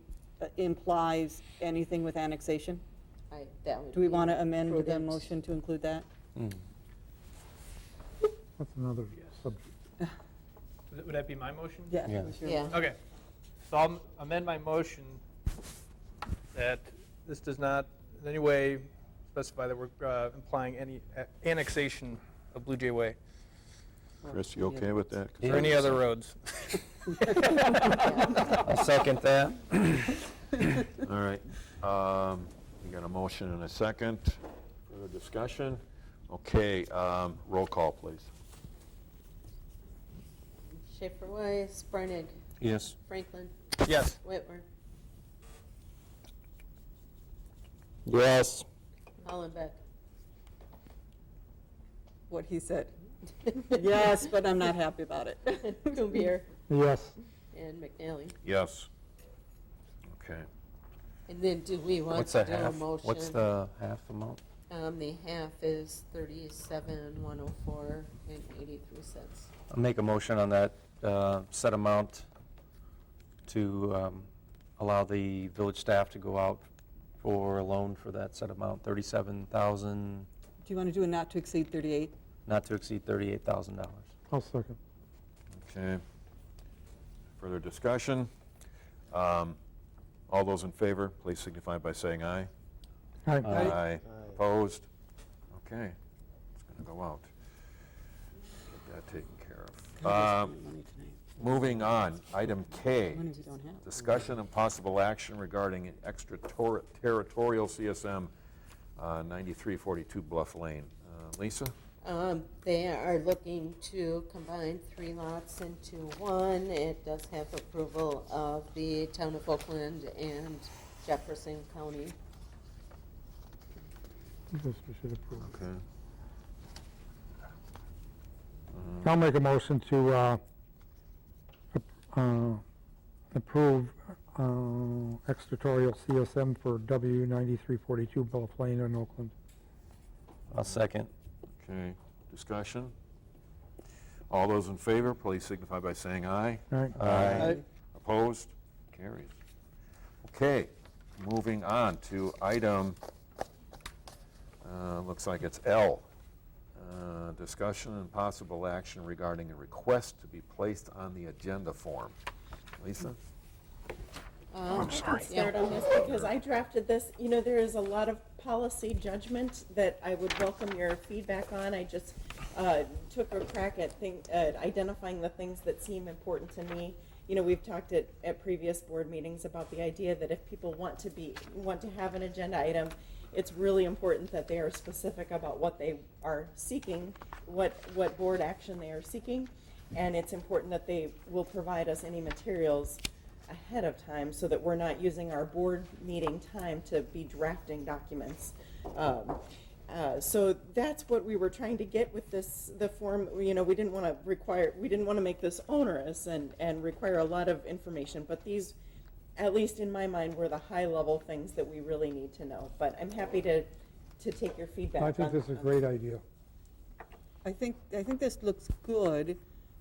implies anything with annexation?
That would
Do we
be
want to amend the
prudent.
motion to include that?
That's another subject.
Would that be my motion?
Yeah.
Yeah.
it was your
Yeah.
motion.
Okay, so I'll amend my motion that this does not in any way specify that we're implying any annexation of Blue Jay Way
Chris, you okay with that?
or any other roads.
I'll second that.
All right. We got a motion and a second. Further discussion? Okay, roll call, please.
Schaefer Weiss, Breinig,
Yes.
Franklin,
Yes.
Whitmer,
Yes.
Hollenbeck.
What he said. Yes, but I'm not happy about it.
Kumbir
Yes.
and McNally.
Yes. Okay.
And then do we want
What's
to
the
do a
half?
motion?
What's the half amount?
The half is 37,104 and 83 cents.
I'll make a motion on that set amount to allow the village staff to go out for a loan for that set amount, $37,000,
Do you want to do a not to exceed 38?
not to exceed $38,000.
I'll second.
Okay. Further discussion? All those in favor, please signify by saying aye.
Aye.
Aye. Opposed? Okay, it's going to go out. Get that taken care of. Moving on, item K,
Money we don't have.
discussion and possible action regarding extraterritorial CSM 9342 Bluff Lane. Lisa?
They are looking to combine 3 lots into one. It does have approval of the town of Oakland and Jefferson County.
This we should approve.
Okay.
I'll make a motion to approve extraterritorial CSM for W 9342 Bluff Lane in Oakland.
I'll second.
Okay, discussion? All those in favor, please signify by saying aye.
Aye.
Aye.
Opposed? Carries. Okay, moving on to item, looks like it's L. Discussion and possible action regarding a request to be placed on the agenda form. Lisa?
I'm
I can start on this because I drafted this. You know, there is a lot of policy judgment that I would welcome your feedback on. I just took a crack at identifying the things that seem important to me. You know, we've talked at previous board meetings about the idea that if people want to have an agenda item, it's really important that they are specific about what they are seeking, what board action they are seeking, and it's important that they will provide us any materials ahead of time so that we're not using our board meeting time to be drafting documents. So that's what we were trying to get with the form. You know, we didn't want to make this onerous and require a lot of information, but these, at least in my mind, were the high level things that we really need to know. But I'm happy to take your feedback.
I think this is a great idea.
I think this looks good.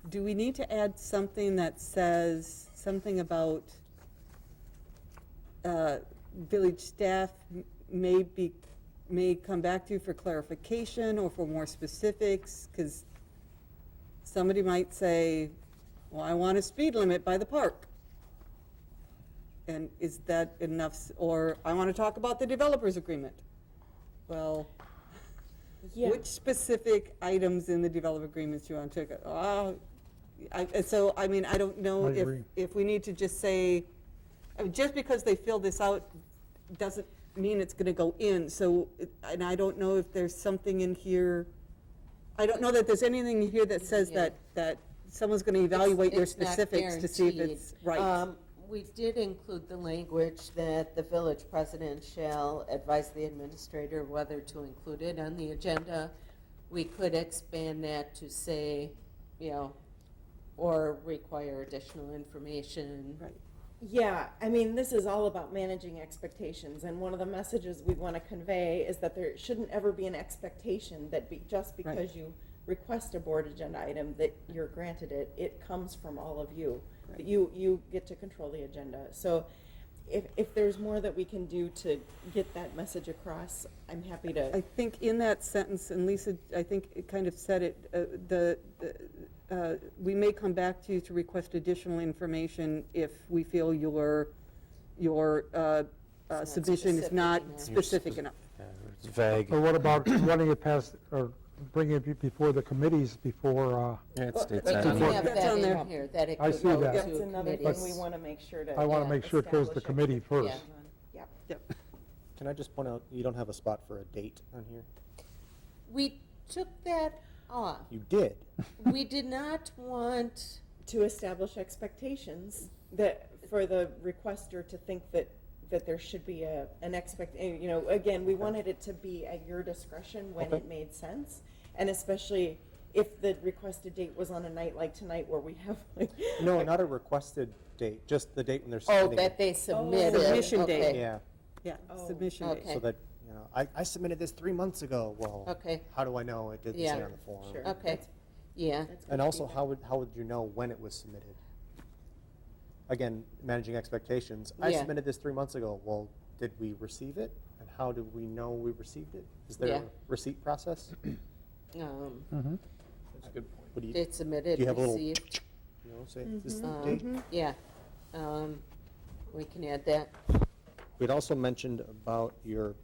Do we need to add something that says something about village staff may come back to you for clarification or for more specifics? Because somebody might say, well, I want a speed limit by the park. And is that enough? Or I want to talk about the developers agreement. Well,
Yeah.
which specific items in the developer agreements do you want to take? So, I mean, I don't know
I agree.
if we need to just say, just because they fill this out doesn't mean it's going to go in. So, and I don't know if there's something in here, I don't know that there's anything in here that says
Yeah.
that someone's going to evaluate your
It's not
specifics to see if it's
guaranteed.
right.
We did include the language that the village president shall advise the administrator whether to include it on the agenda. We could expand that to say, you know, or require additional information.
Right.
Yeah, I mean, this is all about managing expectations, and one of the messages we want to convey is that there shouldn't ever be an expectation that just because
Right.
you request a board agenda item that you're granted it. It comes from all of you.
Right.
You get to control the agenda. So if there's more that we can do to get that message across, I'm happy to.
I think in that sentence, and Lisa, I think it kind of said it, we may come back to you to request additional information if we feel your
not
submission is
specific
not
enough.
specific enough.
Yeah, it's vague.
Or what about running it past, or bringing it before the committees before,
Yeah, it
Well,
states
But
that.
you
Before-
have
That's
that
on there.
in here, that it
I
could
see
go
that.
to
That's another thing
committees.
we want to make sure to.
I want to make sure it goes to
establish
committee
expectations
first.
on. Yep.
Yep.
Can I just point out, you don't have a spot for a date on here?
We took that off.
You did.
We did not want,
To establish expectations that, for the requester to think that there should be an you know, again, we wanted it to be at your discretion when
Okay.
it made sense. And especially if the requested date was on a night like tonight where we have like.
No, not a requested date, just the date when they're
oh,
submitting
that
it.
they submitted.
Submission date.
Okay.
Yeah,
Yeah,
Oh.
submission date.
Okay.
so that, you know, I submitted this 3 months ago. Well,
Okay.
how do I know it didn't
Yeah.
say on the form?
Sure.
Okay, yeah.
That's good
And also,
feedback.
how would you know when it was submitted? Again, managing expectations. I
Yeah.
submitted this 3 months ago. Well, did we receive it? And how do we know we received it? Is there
Yeah.
a receipt process?
Mm-hmm.
That's a good point.
What do you,
Date submitted,
do you have a little,
received.
you know, say this is the
Um,
date?
Yeah, we can add that.
We'd also mentioned about your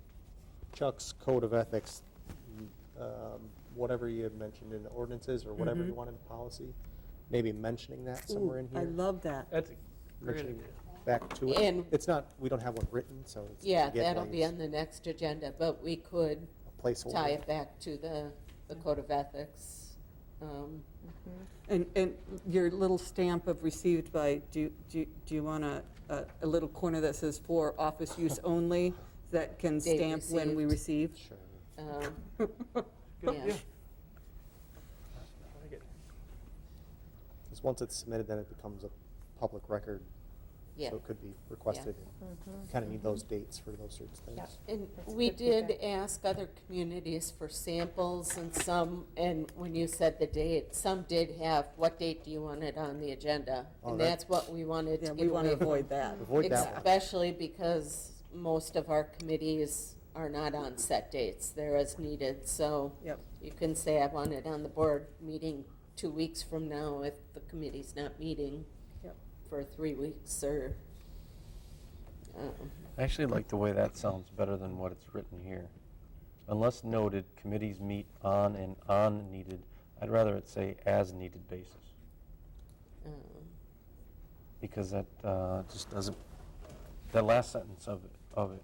Chuck's Code of Ethics, whatever you had mentioned in the ordinances or whatever you wanted in policy, maybe mentioning that somewhere in
I
here.
love that.
That's a great
Mentioning
idea.
back to it.
And-
It's not, we don't have one written, so it's.
Yeah,
again,
that'll
like
be on the next agenda, but we could
a placeholder.
tie it back to the Code of Ethics.
And your little stamp of received by, do you want a little corner that says for office use only that can
Date
stamp when we receive?
Sure.
Good
Yeah.
idea. I like it.
Because once it's submitted, then it becomes a public record.
Yeah.
So it could be requested. Kind of need those dates for those sorts of things.
And
That's
we
good
did
feedback.
ask other communities for samples and some, and when you said the date, some did have, what date do you want it on the agenda?
Oh,
And
that-
that's what we wanted
Yeah,
to
we
get
want to
away from.
avoid that.
Avoid that one.
Especially because most of our committees are not on set dates, they're as needed, so
Yep.
you can say I want it on the board meeting 2 weeks from now if the committee's not meeting
Yep.
for 3 weeks or,
I actually like the way that sounds better than what it's written here. Unless noted, committees meet on and on needed. I'd rather it say as needed basis, because that just doesn't, that last sentence of it.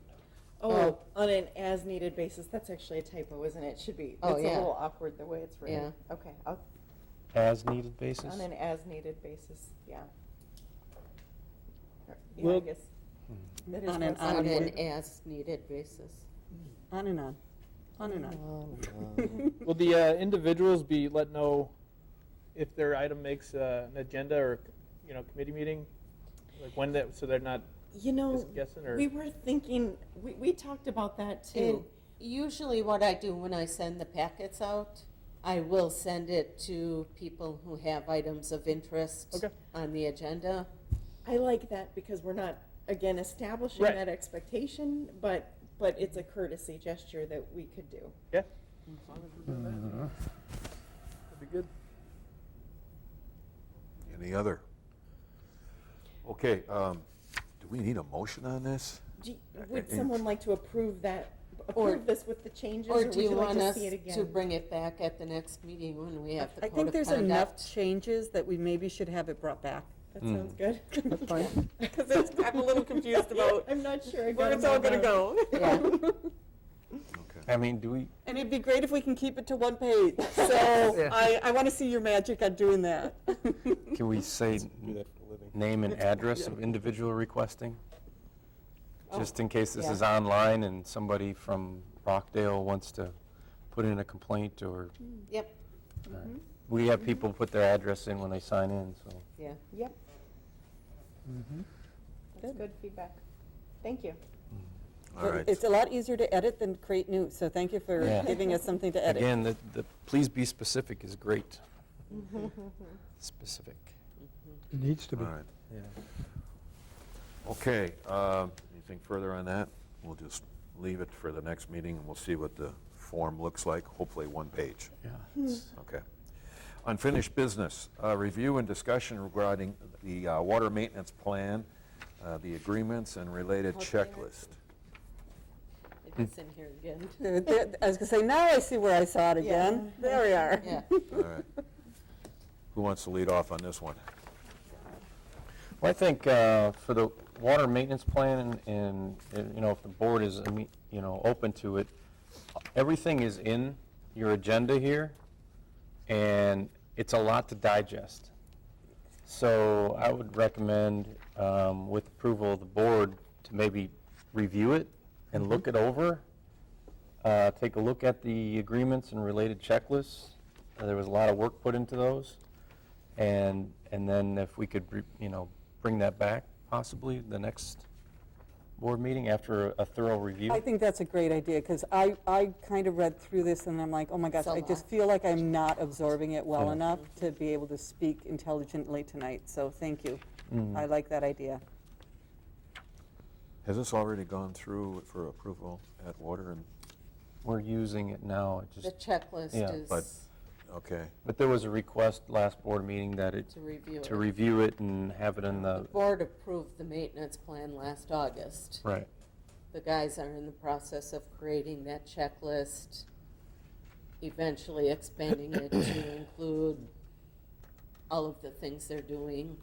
Oh, on an as-needed basis, that's actually a typo, isn't it? It should be,
Oh,
it's a
yeah.
little awkward the way it's written. Okay,
As needed basis?
on an as-needed basis, yeah. Yeah, I
Well-
guess. That is
On an
one
on
side.
an
needed.
as-needed basis.
On and on, on and on.
Will the individuals be let know if their item makes an agenda or, committee meeting? Like when that, so they're not
You know,
just guessing or?
we were thinking, we talked about that
And
too.
usually what I do when I send the packets out, I will send it to people who have items of interest
Okay.
on the agenda.
I like that because we're not, again, establishing
Right.
that expectation, but it's a courtesy gesture that we could do.
Yeah. As long as we're doing that. That'd be good.
Any other? Okay, do we need a motion on this?
Would someone like to approve
Or-
this with the changes,
Or
or would
do you
you like
want
to
us
see it again?
to bring it back at the next meeting when we have the
I
code
think
of
there's enough
conduct?
changes that we maybe should have it brought back.
That sounds good.
That's fine. Because I'm a little confused about
I'm not sure I got
where it's
them
all gonna
down.
go.
Yeah.
Okay.
I mean, do we,
And it'd be great if we can keep it to one page. So
Yeah.
I want to see your magic on doing that.
can we say
Do that for a living.
name and address of individual requesting? Just in case this
yeah.
is online and somebody from Rockdale wants to put in a complaint or,
Yep,
we have people put their address in when they sign in, so.
yeah.
Yep. That's good feedback. Thank you.
All right.
It's a lot easier to edit than create new, so thank you for
Yeah.
giving us something to edit.
Again, the please be specific is great. Specific.
It needs to be.
All right.
Yeah.
Okay, anything further on that? We'll just leave it for the next meeting, and we'll see what the form looks like, hopefully one page.
Yeah.
Okay. Unfinished business, review and discussion regarding the water maintenance plan, the agreements and related checklist.
It's in here again.
I was going to say, now I see where I saw it again. There we are.
Yeah.
All right. Who wants to lead off on this one?
Well, I think for the water maintenance plan and, if the board is, open to it, everything is in your agenda here, and it's a lot to digest. So I would recommend, with approval of the board, to maybe review it and look it over. Take a look at the agreements and related checklists. There was a lot of work put into those. And then if we could, bring that back possibly the next board meeting after a thorough review.
I think that's a great idea, because I kind of read through this and I'm like, oh my gosh,
It's a
I just
lot.
feel like I'm not absorbing it well
Yeah.
enough to be able to speak intelligently tonight, so thank you. I like that idea.
Has this already gone through for approval at water and,
We're using it now, it
The
just,
checklist
Yeah,
is.
but Okay.
But there was a request last board meeting that it,
To review it.
to review it and have it in
The
the,
board approved the maintenance plan last August.
right.
The guys are in the process of creating that checklist, eventually expanding it to include all of the things they're doing.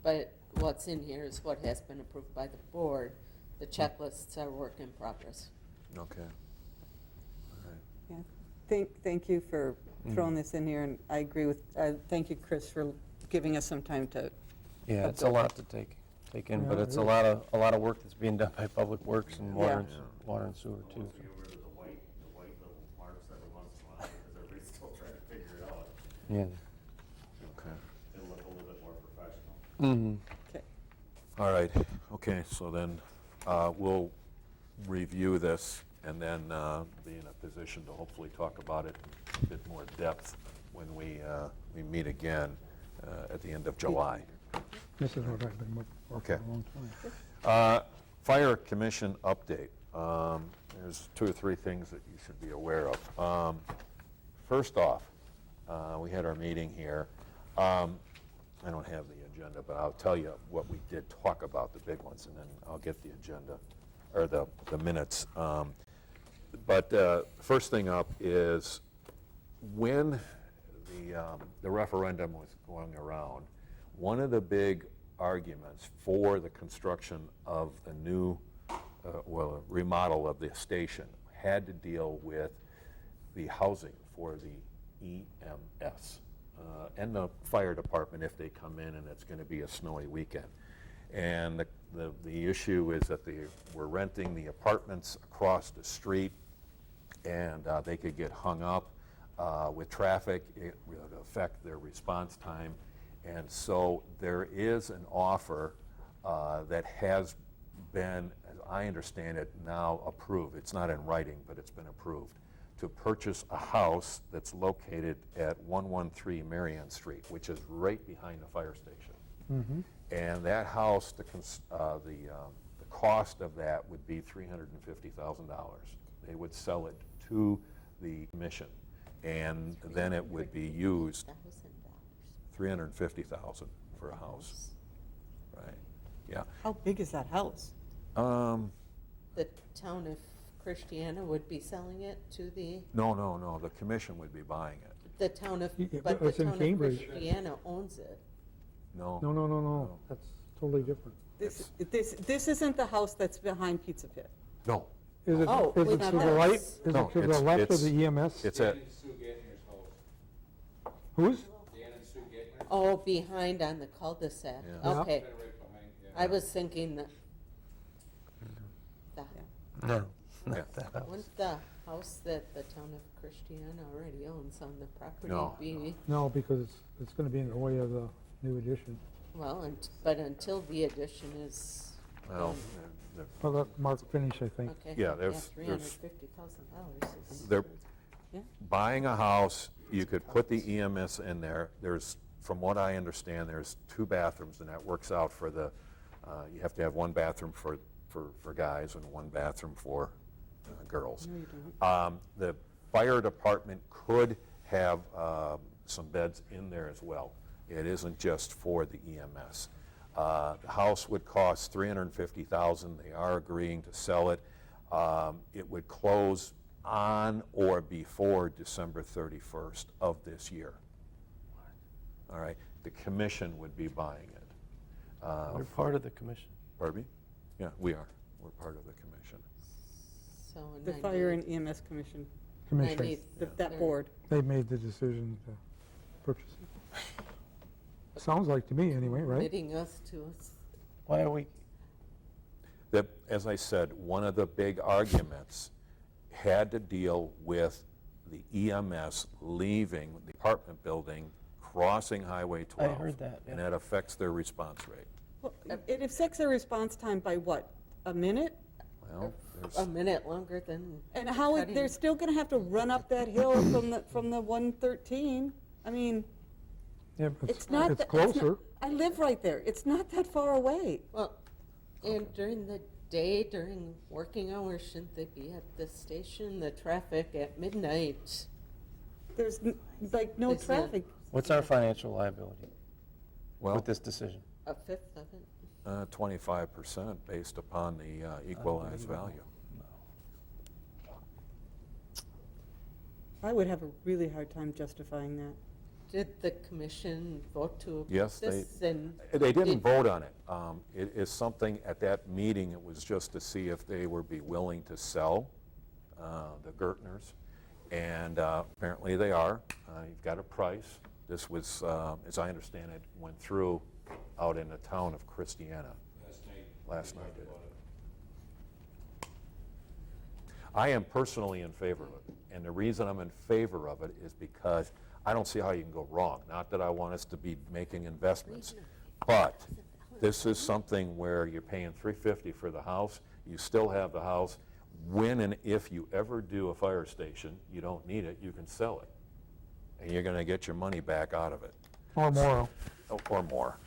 But what's in here is what has been approved by the board. The checklists are work in progress.
Okay.
Yeah. Thank you for throwing this in here, and I agree with, thank you, Chris, for giving us some time to.
Yeah, it's a lot to take in, but it's a lot of work that's being done by Public Works and water and sewer too.
Get rid of the white little marks every once in a while, because everybody's still trying to figure it out.
Yeah.
Okay.
It'll look a little bit more professional.
Mm-hmm.
Okay.
All right, okay, so then we'll review this and then be in a position to hopefully talk about it in a bit more depth when we meet again at the end of July.
This is what I've been looking for
Okay.
a long time.
Fire Commission update. There's 2 or 3 things that you should be aware of. First off, we had our meeting here. I don't have the agenda, but I'll tell you what we did talk about, the big ones, and then I'll get the agenda, or the minutes. But first thing up is when the referendum was going around, one of the big arguments for the construction of the new, remodel of the station had to deal with the housing for the EMS and the fire department if they come in and it's going to be a snowy weekend. And the issue is that they were renting the apartments across the street, and they could get hung up with traffic. It would affect their response time. And so there is an offer that has been, as I understand it, now approved. It's not in writing, but it's been approved, to purchase a house that's located at 113 Marion Street, which is right behind the fire station.
Mm-hmm.
And that house, the cost of that would be $350,000. They would sell it to the commission, and then it would be used. $350,000 for a house, right? Yeah.
How big is that house?
The town of Christiana would be selling it to the,
No, the commission would be buying it.
the town of,
Yeah,
but the
it's in
town of
Cambridge.
Christiana owns it.
No.
No, that's totally different.
This isn't the house that's behind Pizza Pit.
No,
Is it,
Oh,
is
we
it to
thought
the
that
right,
was-
is
No,
it to the
it's-
left of
it's-
the EMS?
it's at,
Whose?
Oh, behind on the cul-de-sac.
Yeah.
Okay. I was thinking that,
No.
yeah.
wouldn't the house that the town of Christiana already owns on the property
No.
be,
No, because it's gonna be in the way of the new addition.
well, but until the addition is
Well,
done.
Well, let Mark finish, I think.
Okay.
Yeah, there's-
$350,000.
they're
Yeah.
buying a house, you could put the EMS in there. There's, from what I understand, there's 2 bathrooms, and that works out for the, you have to have 1 bathroom for guys and 1 bathroom for girls.
No, you don't.
The fire department could have some beds in there as well. It isn't just for the EMS. The house would cost $350,000. They are agreeing to sell it. It would close on or before December 31st of this year. All right, the commission would be buying it.
We're part of the commission.
Pardon me? Yeah, we are. We're part of the commission.
So in
The Fire and EMS Commission,
Commission,
98
that board.
they made the decision to purchase it. Sounds like to me anyway, right?
Committing us to us.
Why are we,
As I said, one of the big arguments had to deal with the EMS leaving the apartment building, crossing Highway 12.
heard that,
And
yeah.
that affects their response rate.
Well, it affects their response time by what, a minute?
Well,
A
there's,
minute longer than,
And how,
Cutting.
they're still gonna have to run up that hill from the 113. I mean,
Yeah, but
it's not.
it's
that- not-
closer.
I live right there. It's not that far away.
well, and during the day, during working hours, shouldn't they be at the station? The traffic at midnight
There's like no
There's no-
traffic.
What's our financial liability
Well,
with this decision?
A fifth of it.
25% based upon the equalized value.
I would have a really hard time justifying that.
Did the commission vote to
Yes,
approve this? And
They didn't
did-
vote on it. It is something, at that meeting, it was just to see if they would be willing to sell the Gertners, and apparently they are. You've got a price. This was, as I understand it, went through out in the town of Christiana. Last night. I am personally in favor of it, and the reason I'm in favor of it is because I don't see how you can go wrong. Not that I want us to be making investments, but this is something where you're paying $350 for the house, you still have the house. When and if you ever do a fire station, you don't need it, you can sell it. And you're gonna get your money back out of it.
Or more.
Or more.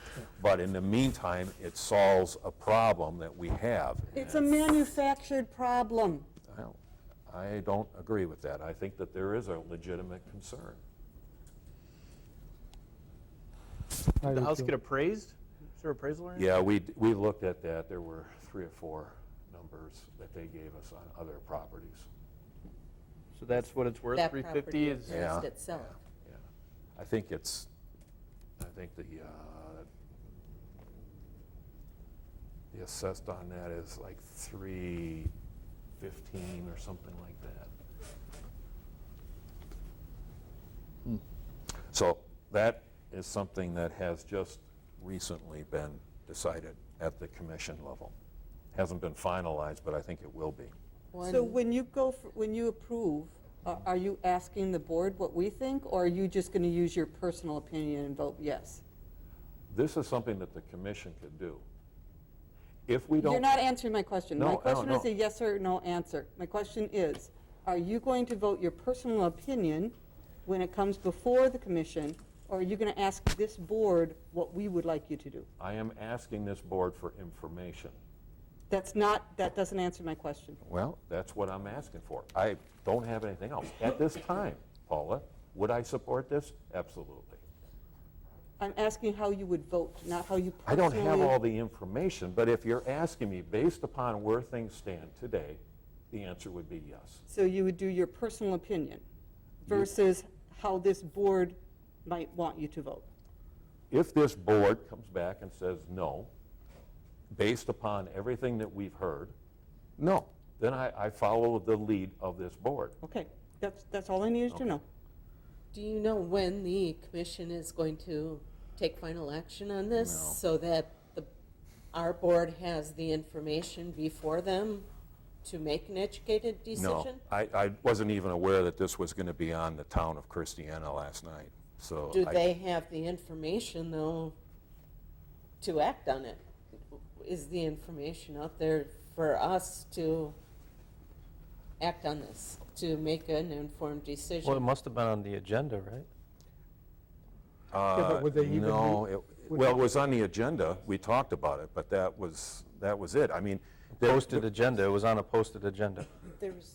But in the meantime, it solves a problem that we have.
It's a manufactured problem.
Well, I don't agree with that. I think that there is a legitimate concern.
Did the house get appraised? Is there appraisal or anything?
Yeah, we looked at that. There were 3 or 4 numbers that they gave us on other properties.
So that's what it's worth,
That
350
property
is?
Yeah.
appraised itself.
Yeah. I think the assessed on that is like 315 or something like that. So that is something that has just recently been decided at the commission level. Hasn't been finalized, but I think it will be.
So when you when you approve, are you asking the board what we think, or are you just going to use your personal opinion and vote yes?
This is something that the commission could do. If we don't...
You're not answering my question.
No,
My
I don't
question is
know.
a yes or no answer. My question is, are you going to vote your personal opinion when it comes before the commission, or are you going to ask this board what we would like you to do?
I am asking this board for information.
That doesn't answer my question.
Well, that's what I'm asking for. I don't have anything else. At this time, Paula, would I support this? Absolutely.
I'm asking how you would vote, not how you
I
personally...
don't have all the information, but if you're asking me based upon where things stand today, the answer would be yes.
So you would do your personal opinion versus how this board might want you to vote.
If this board comes back and says no, based upon everything that we've heard, no, then I follow the lead of this board.
Okay, that's all I needed to know.
Do you know when the commission is going to take final action on this?
No.
So that our board has the information before them to make an educated
No,
decision?
I wasn't even aware that this was going to be on the town of Christiana last night, so.
Do they have the information, though, to act on it? Is the information out there for us to act on this, to make an informed decision?
Well, it must have been on the agenda, right?
Yeah, but would they even
No,
would
well,
they-
it was on the agenda, we talked about it, but that was it. I mean. there-
Posted agenda, it was on a posted agenda.
There was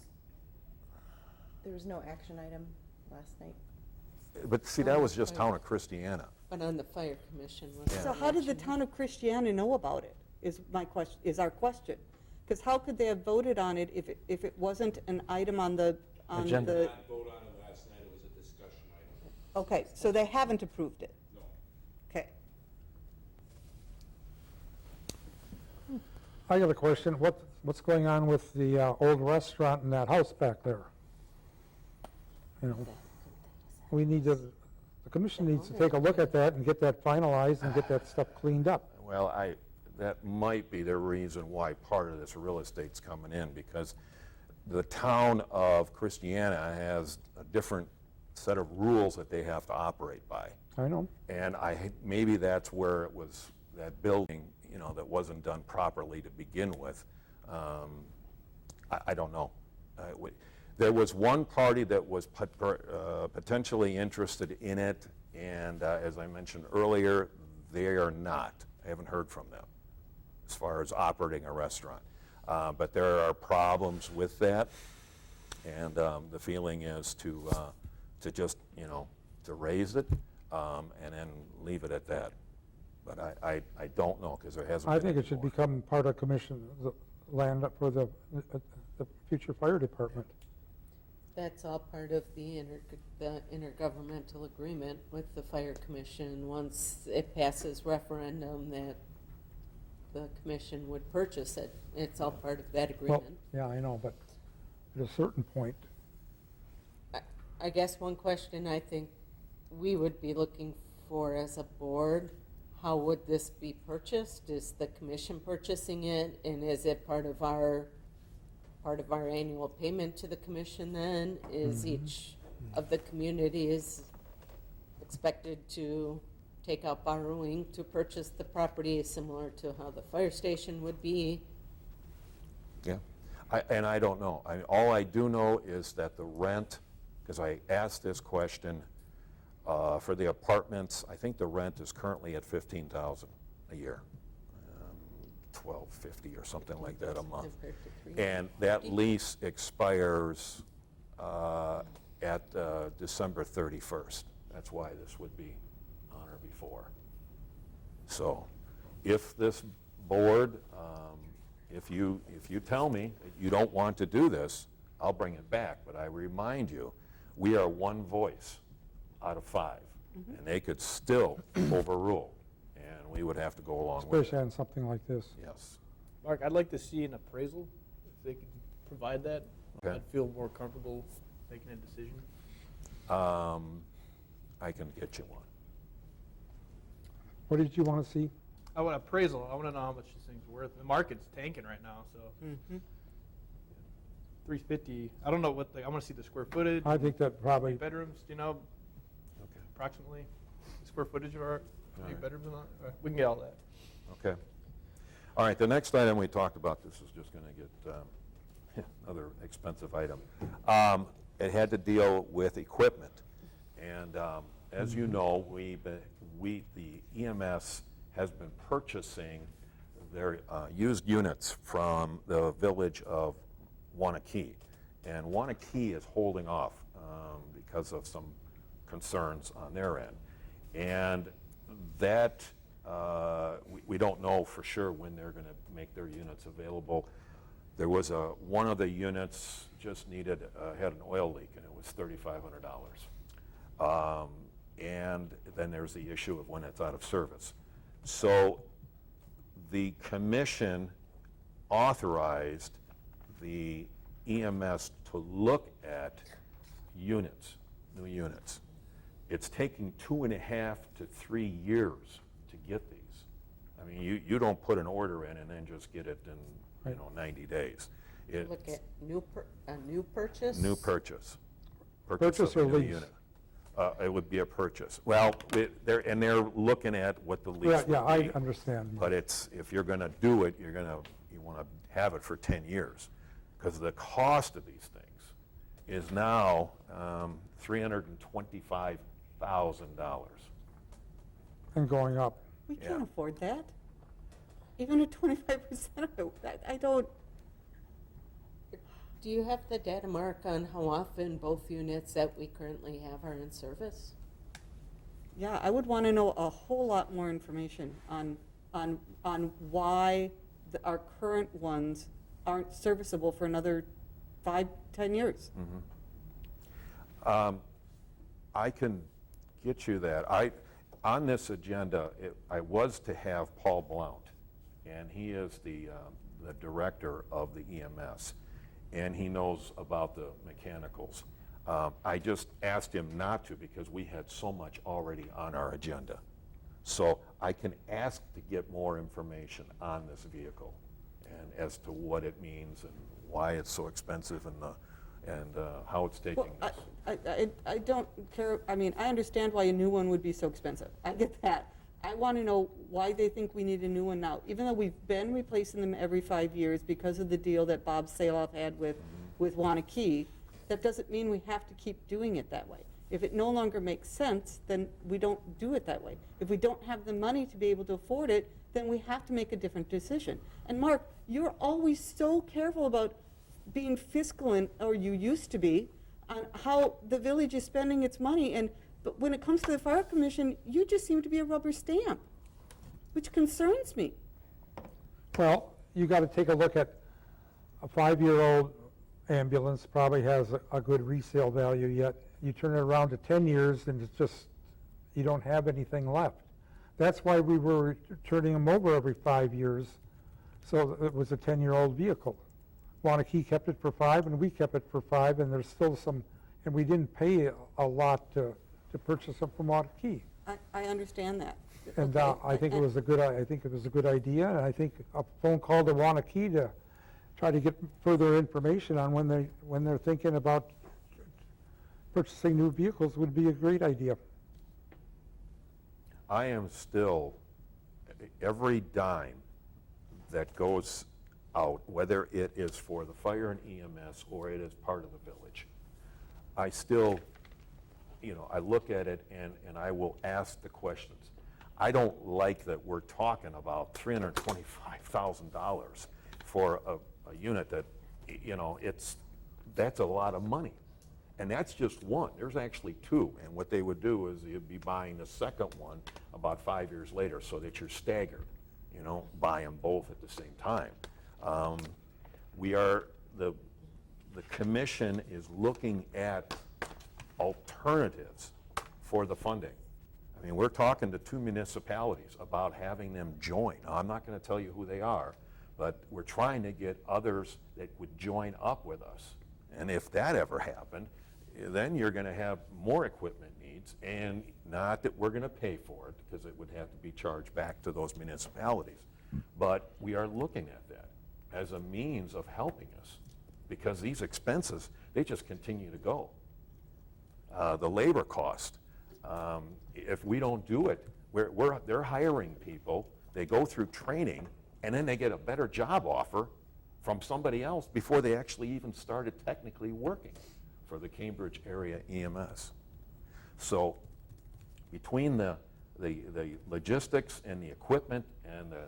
no action item last night.
But see, that was just town of Christiana.
But on the fire commission. was
So
there
how did the
action?
town of Christiana know about it, is my question, is our question? Because how could they have voted on it if it wasn't an item on the...
Agenda.
the-
Not vote on it last night, it was a discussion item.
Okay, so they haven't approved it?
No.
Okay.
I got a question. What's going on with the old restaurant and that house back there? You know, we need to, the commission needs to take a look at that and get that finalized and get that stuff cleaned up.
Well, that might be the reason why part of this real estate's coming in, because the town of Christiana has a different set of rules that they have to operate by.
I know.
And maybe that's where it was, that building, that wasn't done properly to begin with. I don't know. There was one party that was potentially interested in it, and as I mentioned earlier, they are not. I haven't heard from them as far as operating a restaurant. But there are problems with that, and the feeling is to to just, you know, to raise it, and then leave it at that. But I don't know, because there hasn't
I
been
think
any
it should
more.
become part of commission, the land up for the future fire department.
That's all part of the intergovernmental agreement with the fire commission. Once it passes referendum that the commission would purchase it, it's all part of that
Well,
agreement.
yeah, I know, but at a certain point,
I guess one question I think we would be looking for as a board, how would this be purchased? Is the commission purchasing it, and is it part of our annual payment to the commission then? Is each of the communities expected to take out borrowing to purchase the property, similar to how the fire station would be?
Yeah, and I don't know. All I do know is that the rent, because I asked this question for the apartments, I think the rent is currently at $15,000 a year, $12.50 or something like that a month.
Compared to $350.
And that lease expires at December 31st. That's why this would be on or before. So if this board, if you tell me that you don't want to do this, I'll bring it back. But I remind you, we are one voice out of 5, and they could still overrule, and we would have to go along with
especially
it.
on something like this.
Yes.
Mark, I'd like to see an appraisal, if they could provide that.
Okay.
I'd feel more comfortable making a decision.
I can get you one.
What did you want to see?
I want appraisal. I want to know how much this thing's worth. The market's tanking right now, so
Mhm.
350. I don't know what I want to see the square footage.
I think that probably,
Bedrooms, do you know
Okay.
approximately the square footage of our
All right.
bedrooms and all? All right, we can get all that.
Okay. All right, the next item we talked about, this is just going to get another expensive item. It had to deal with equipment. And as you know, the EMS has been purchasing their used units from the village of Wanakee. And Wanakee is holding off because of some concerns on their end. And that, we don't know for sure when they're going to make their units available. There was one of the units just had an oil leak, and it was $3,500. And then there's the issue of when it's out of service. So the commission authorized the EMS to look at units, new units. It's taking 2.5 to 3 years to get these. I mean, you don't put an order in and then just get it in 90 days.
Look at a new purchase?
New purchase.
Purchase
of a
or
new
lease?
unit. It would be a purchase. Well, they're looking at what the lease
yeah,
would be.
yeah, I understand.
But if you're going to do it, you want to have it for 10 years. Because the cost of these things is now $325,000.
And going up.
We
Yeah.
can't afford that. Even at 25% of it, I don't,
Do you have the data, Mark, on how often both units that we currently have are in service?
yeah, I would want to know a whole lot more information on why our current ones aren't serviceable for another 5-10 years.
I can get you that. On this agenda, I was to have Paul Blount, and he is the director of the EMS, and he knows about the mechanicals. I just asked him not to because we had so much already on our agenda. So I can ask to get more information on this vehicle and as to what it means and why it's so expensive and how it's taking
Well,
us.
I don't care, I mean, I understand why a new one would be so expensive. I get that. I want to know why they think we need a new one now. Even though we've been replacing them every 5 years because of the deal that Bob Saloff had with Wanakee, that doesn't mean we have to keep doing it that way. If it no longer makes sense, then we don't do it that way. If we don't have the money to be able to afford it, then we have to make a different decision. And Mark, you're always so careful about being fiscal, or you used to be, on how the village is spending its money, but when it comes to the fire commission, you just seem to be a rubber stamp, which concerns me.
Well, you got to take a look at a 5-year-old ambulance probably has a good resale value, yet you turn it around to 10 years and it's just, you don't have anything left. That's why we were turning them over every 5 years, so it was a 10-year-old vehicle. Wanakee kept it for 5 and we kept it for 5, and there's still some, and we didn't pay a lot to purchase them from Wanakee.
I understand that.
And
Okay,
I think it was a good idea, and I think a phone call to Wanakee to try to get further information on when they're thinking about purchasing new vehicles would be a great idea.
I am still, every dime that goes out, whether it is for the fire and EMS or it is part of the village, I still, I look at it and I will ask the questions. I don't like that we're talking about $325,000 for a unit that, that's a lot of money. And that's just one. There's actually 2. And what they would do is you'd be buying the second one about 5 years later so that you're staggered, buy them both at the same time. The commission is looking at alternatives for the funding. I mean, we're talking to 2 municipalities about having them join. Now, I'm not going to tell you who they are, but we're trying to get others that would join up with us. And if that ever happened, then you're going to have more equipment needs, and not that we're going to pay for it, because it would have to be charged back to those municipalities. But we are looking at that as a means of helping us, because these expenses, they just continue to go. The labor cost, if we don't do it, they're hiring people, they go through training, and then they get a better job offer from somebody else before they actually even started technically working for the Cambridge area EMS. So between the logistics and the equipment and the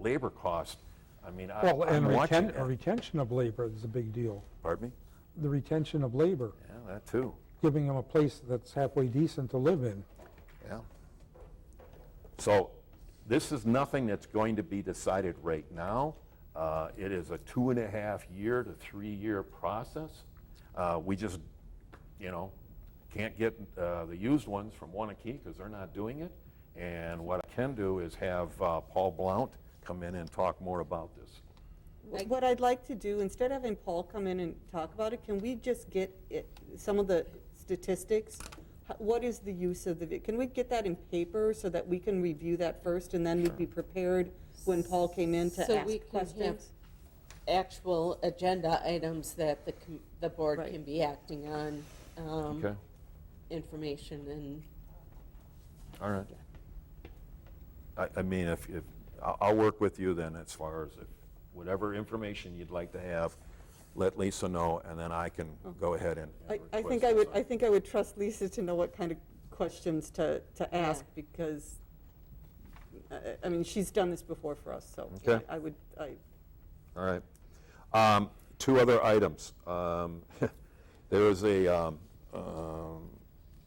labor cost, I mean,
Well,
I'm
and
watching that.
retention of labor is a big deal.
Pardon me?
The retention of labor,
Yeah, that too.
giving them a place that's halfway decent to live in.
Yeah. So this is nothing that's going to be decided right now. It is a 2.5-year to 3-year process. We just, can't get the used ones from Wanakee because they're not doing it. And what I can do is have Paul Blount come in and talk more about this.
What I'd like to do, instead of having Paul come in and talk about it, can we just get some of the statistics? What is the use of can we get that in paper so that we can review that first, and then we'd be prepared when Paul came in to
So
ask
we can have
questions?
actual agenda items that the board
Right.
can be acting on,
Okay?
information and.
All right. I mean, if I'll work with you then as far as whatever information you'd like to have, let Lisa know, and then I can go ahead and
I think I would trust Lisa to know what kind of questions to ask, because I mean, she's done this before for us, so
Okay. All right. 2 other items. There is an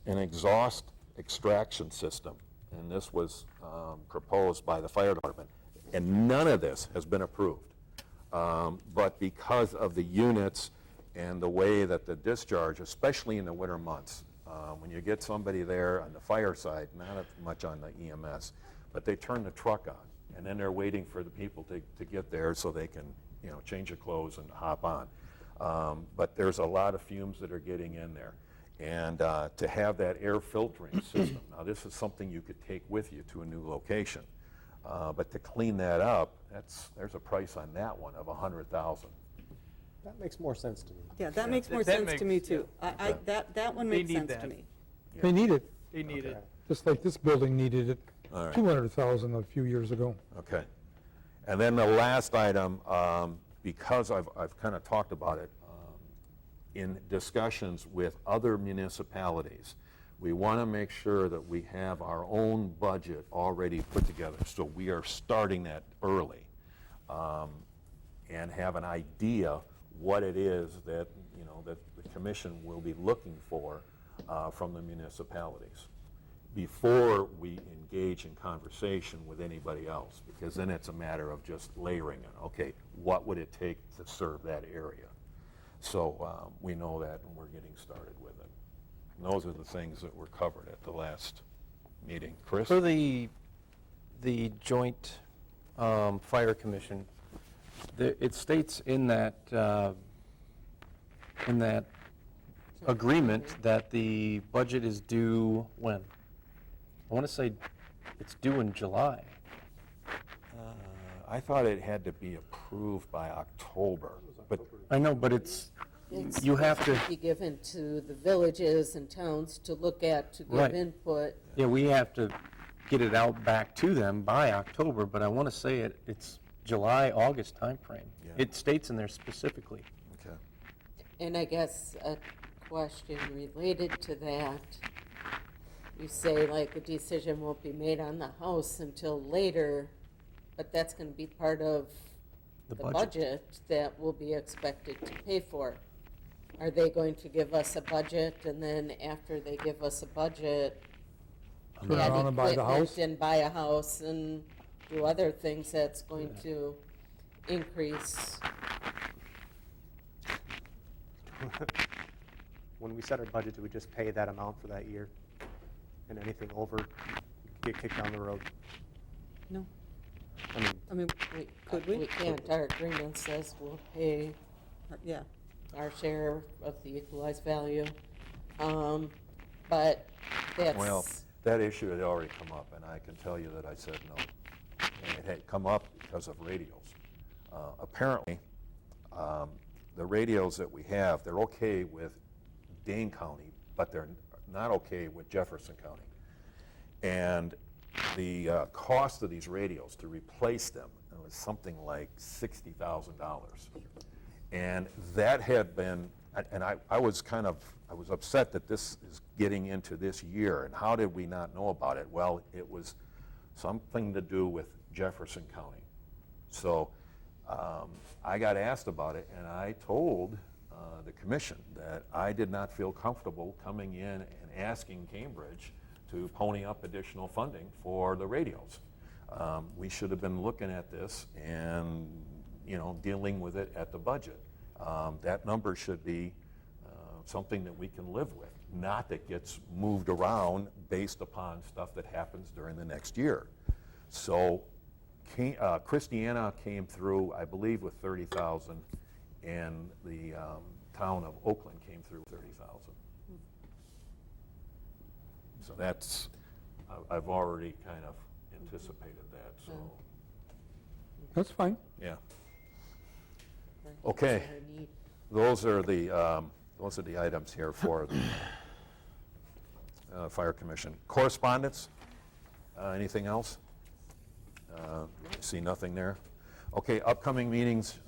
exhaust extraction system, and this was proposed by the fire department, and none of this has been approved. But because of the units and the way that the discharge, especially in the winter months, when you get somebody there on the fire side, not as much on the EMS, but they turn the truck on, and then they're waiting for the people to get there so they can, change their clothes and hop on. But there's a lot of fumes that are getting in there. And to have that air filtering system, now this is something you could take with you to a new location. But to clean that up, there's a price on that one of $100,000.
That makes more sense to me.
Yeah, that makes more
That
sense to me
makes-
too. That one
They
makes
need
sense to
that.
me.
They need it,
They need it.
just like this building needed it.
All right.
200,000 a few years ago.
Okay. And then the last item, because I've kind of talked about it, in discussions with other municipalities, we want to make sure that we have our own budget already put together. So we are starting that early and have an idea what it is that, you know, that the commission will be looking for from the municipalities before we engage in conversation with anybody else, because then it's a matter of just layering it. Okay, what would it take to serve that area? So we know that, and we're getting started with it. And those are the things that were covered at the last meeting. Chris?
For the joint fire commission, it states in that agreement that the budget is due when? I want to say it's due in July.
I thought it had to be approved by October, but
I know, but it's you have to.
Be given to the villages and towns to look at, to give
Right.
input.
Yeah, we have to get it out back to them by October, but I want to say it's July, August timeframe.
Yeah.
It states in there specifically.
okay.
And I guess a question related to that, you say like a decision won't be made on the house until later, but that's going to be part of
The
the
budget.
budget that will be expected to pay for. Are they going to give us a budget, and then after they give us a budget,
Turn
add
around and buy the
equipment
house?
and buy a house and do other things that's going to increase?
When we set our budget, do we just pay that amount for that year? And anything over, get kicked down the road?
No,
I mean,
could we?
We can't. Our agreement says we'll pay
Yeah.
our share of the equalized value. But
Well,
that's,
that issue had already come up, and I can tell you that I said no. And it had come up because of radios. Apparently, the radios that we have, they're okay with Dane County, but they're not okay with Jefferson County. And the cost of these radios to replace them was something like $60,000. And that had been, and I was upset that this is getting into this year, and how did we not know about it? Well, it was something to do with Jefferson County. So I got asked about it, and I told the commission that I did not feel comfortable coming in and asking Cambridge to pony up additional funding for the radios. We should have been looking at this and, you know, dealing with it at the budget. That number should be something that we can live with, not that gets moved around based upon stuff that happens during the next year. So Christiana came through, I believe, with 30,000, and the town of Oakland came through 30,000. So that's, I've already kind of anticipated that, so,
That's fine.
yeah. Okay, those are the items here for the Fire Commission. Correspondence? Anything else? See nothing there. Okay, upcoming meetings,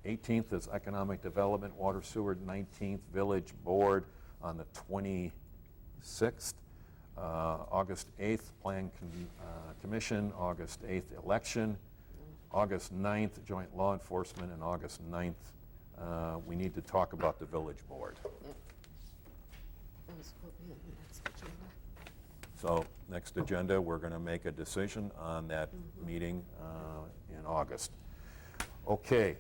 18th is Economic Development, Water Sewer, 19th Village Board on the 26th. August 8th, Plan Commission, August 8th, election, August 9th, Joint Law Enforcement, and August 9th, we need to talk about the Village Board.
those will be on the next agenda.
So next agenda, we're going to make a decision on that meeting in August. Okay.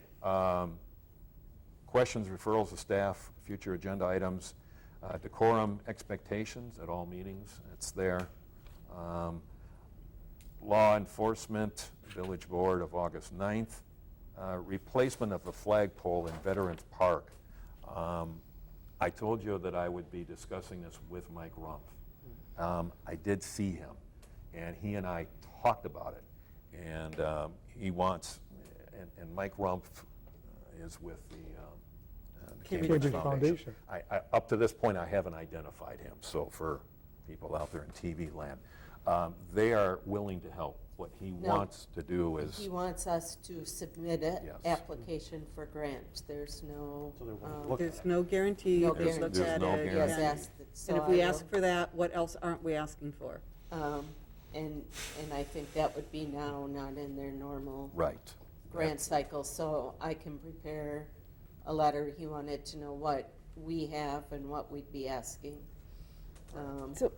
Questions, referrals to staff, future agenda items, decorum expectations at all meetings, it's there. Law Enforcement, Village Board of August 9th. Replacement of the flagpole in Veterans Park. I told you that I would be discussing this with Mike Rumpf. I did see him, and he and I talked about it. And he wants, and Mike Rumpf is with the Cambridge Foundation. Up to this point, I haven't identified him, so for people out there in TV land, they are willing to help. What he wants to do is...
He wants us to submit an
Yes.
application for grant. There's no...
There's no guarantee.
No
Just look
guarantee.
at
There's no
it,
He
guarantee.
has
yeah.
asked it, so
And if
I
we
will-
ask for that, what else aren't we asking for?
And I think that would be now, not in their normal
Right.
grant cycle, so I can prepare a letter. He wanted to know what we have and what we'd be asking.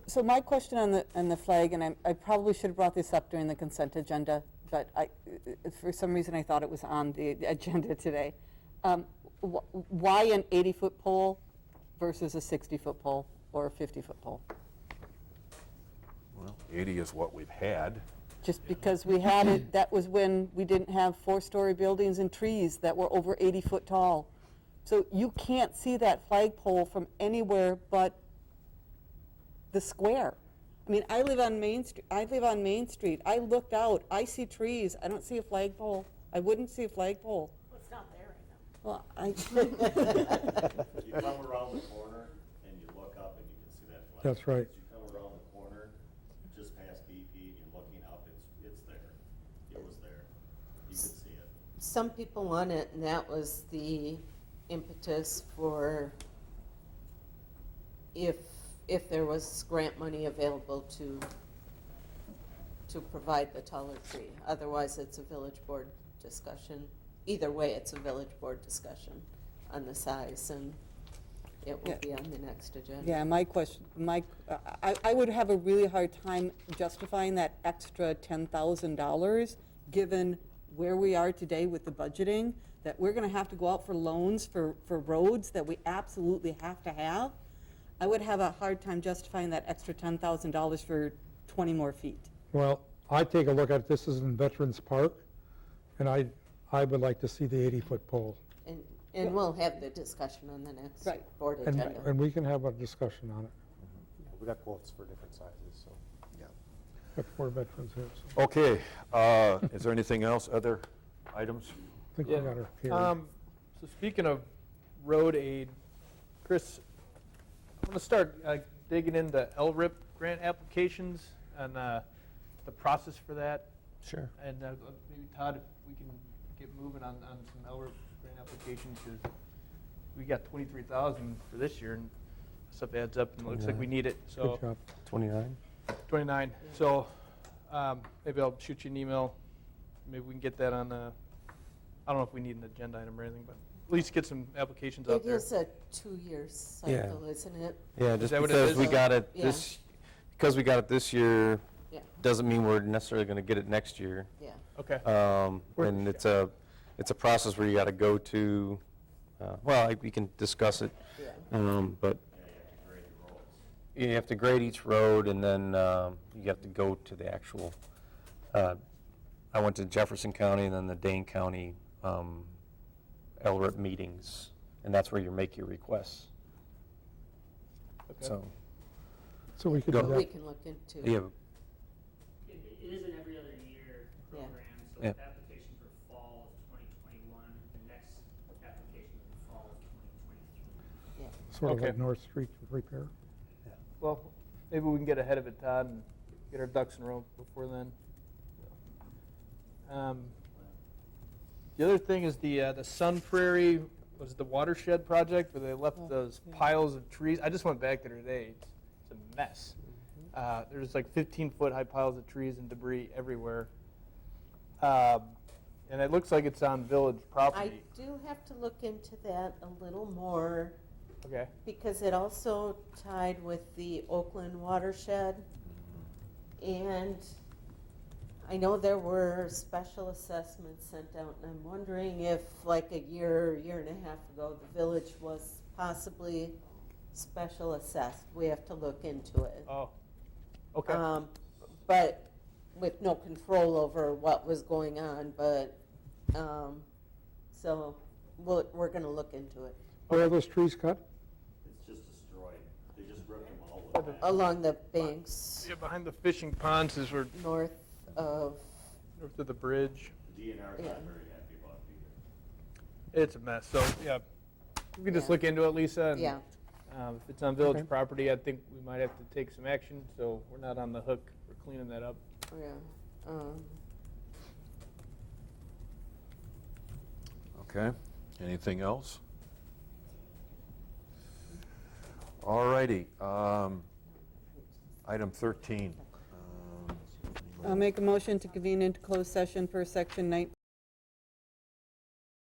So my question on the flag, and I probably should have brought this up during the consent agenda, but for some reason I thought it was on the agenda today. Why an 80-foot pole versus a 60-foot pole or a 50-foot pole?
Well, 80 is what we've had.
Just because we had it, that was when we didn't have 4-story buildings and trees that were over 80 foot tall. So you can't see that flagpole from anywhere but the square. I mean, I live on Main Street. I looked out. I see trees. I don't see a flagpole. I wouldn't see a flagpole.
Well, it's not there right now.
Well,
You come around the corner and you look up and you can see that flag.
That's right.
As you come around the corner, just past BP, and you're looking up, it's there. It was there. You could see it.
Some people want it, and that was the impetus for if there was grant money available to provide the taller tree. Otherwise, it's a village board discussion. Either way, it's a village board discussion on the size, and it will be on the next agenda.
yeah, my question, I would have a really hard time justifying that extra $10,000 given where we are today with the budgeting, that we're going to have to go out for loans for roads that we absolutely have to have. I would have a hard time justifying that extra $10,000 for 20 more feet.
Well, I take a look at this as in Veterans Park, and I would like to see the 80-foot pole.
And we'll have the discussion on the next
Right.
board
And
agenda.
we can have a discussion on it.
We got quotes for different sizes, so.
Got 4 veterans here, so
Okay, is there anything else, other items?
I think we got our hearing.
So speaking of road aid, Chris, I'm going to start digging into LRIP grant applications and the process for that.
Sure.
And maybe Todd, if we can get moving on some LRIP grant applications, because we got 23,000 for this year, and stuff adds up, and it looks like we need it. So
Good job.
29?
29. So maybe I'll shoot you an email. Maybe we can get that on. I don't know if we need an agenda item or anything, but at least get some applications out
It
there.
is a 2-year cycle, isn't it?
Yeah, just
that what it
because
is?
we got it
Yeah.
because we got it this year,
Yeah,
doesn't mean we're necessarily going to get it next year.
yeah.
Okay.
And it's a process where you got to go to, we can discuss it,
Yeah.
but you have to grade each road, and then you have to go to the actual, I went to Jefferson County and then the Dane County LRIP meetings, and that's where you make your requests.
Okay.
So we could do
We
that.
can look into it.
Yeah,
It is an every other year
Yeah.
program, so
Yeah.
application for fall of 2021, the next application is the fall of 2023.
Yeah.
Sort of
Okay.
like North Street repair.
Well, maybe we can get ahead of it, Todd, and get our ducks in a row before then. The other thing is the Sun Prairie, was the watershed project where they left those piles of trees. I just went back there today. It's a mess. There's like 15-foot high piles of trees and debris everywhere. And it looks like it's on village
I
property.
do have to look into that a little more,
Okay.
because it also tied with the Oakland watershed. And I know there were special assessments sent out, and I'm wondering if, like a year and a half ago, the village was possibly special assessed. We have to look into it.
Oh, okay.
But with no control over what was going on, but, so we're gonna look into it.
Where are those trees cut?
It's just destroyed. They just ripped them all the way back.
Along the banks,
Yeah, behind the fishing ponds is where,
north of,
north of the bridge.
The DNR's
Yeah.
not very happy about it either.
It's a mess. So, yeah, we can just
Yeah.
look into it, Lisa. And,
yeah.
if it's on village
Okay.
property, I think we might have to take some action, so we're not on the hook for cleaning that up.
Yeah.
Okay, anything else? All righty, item 13.
I'll make a motion to convene into closed session per section 19.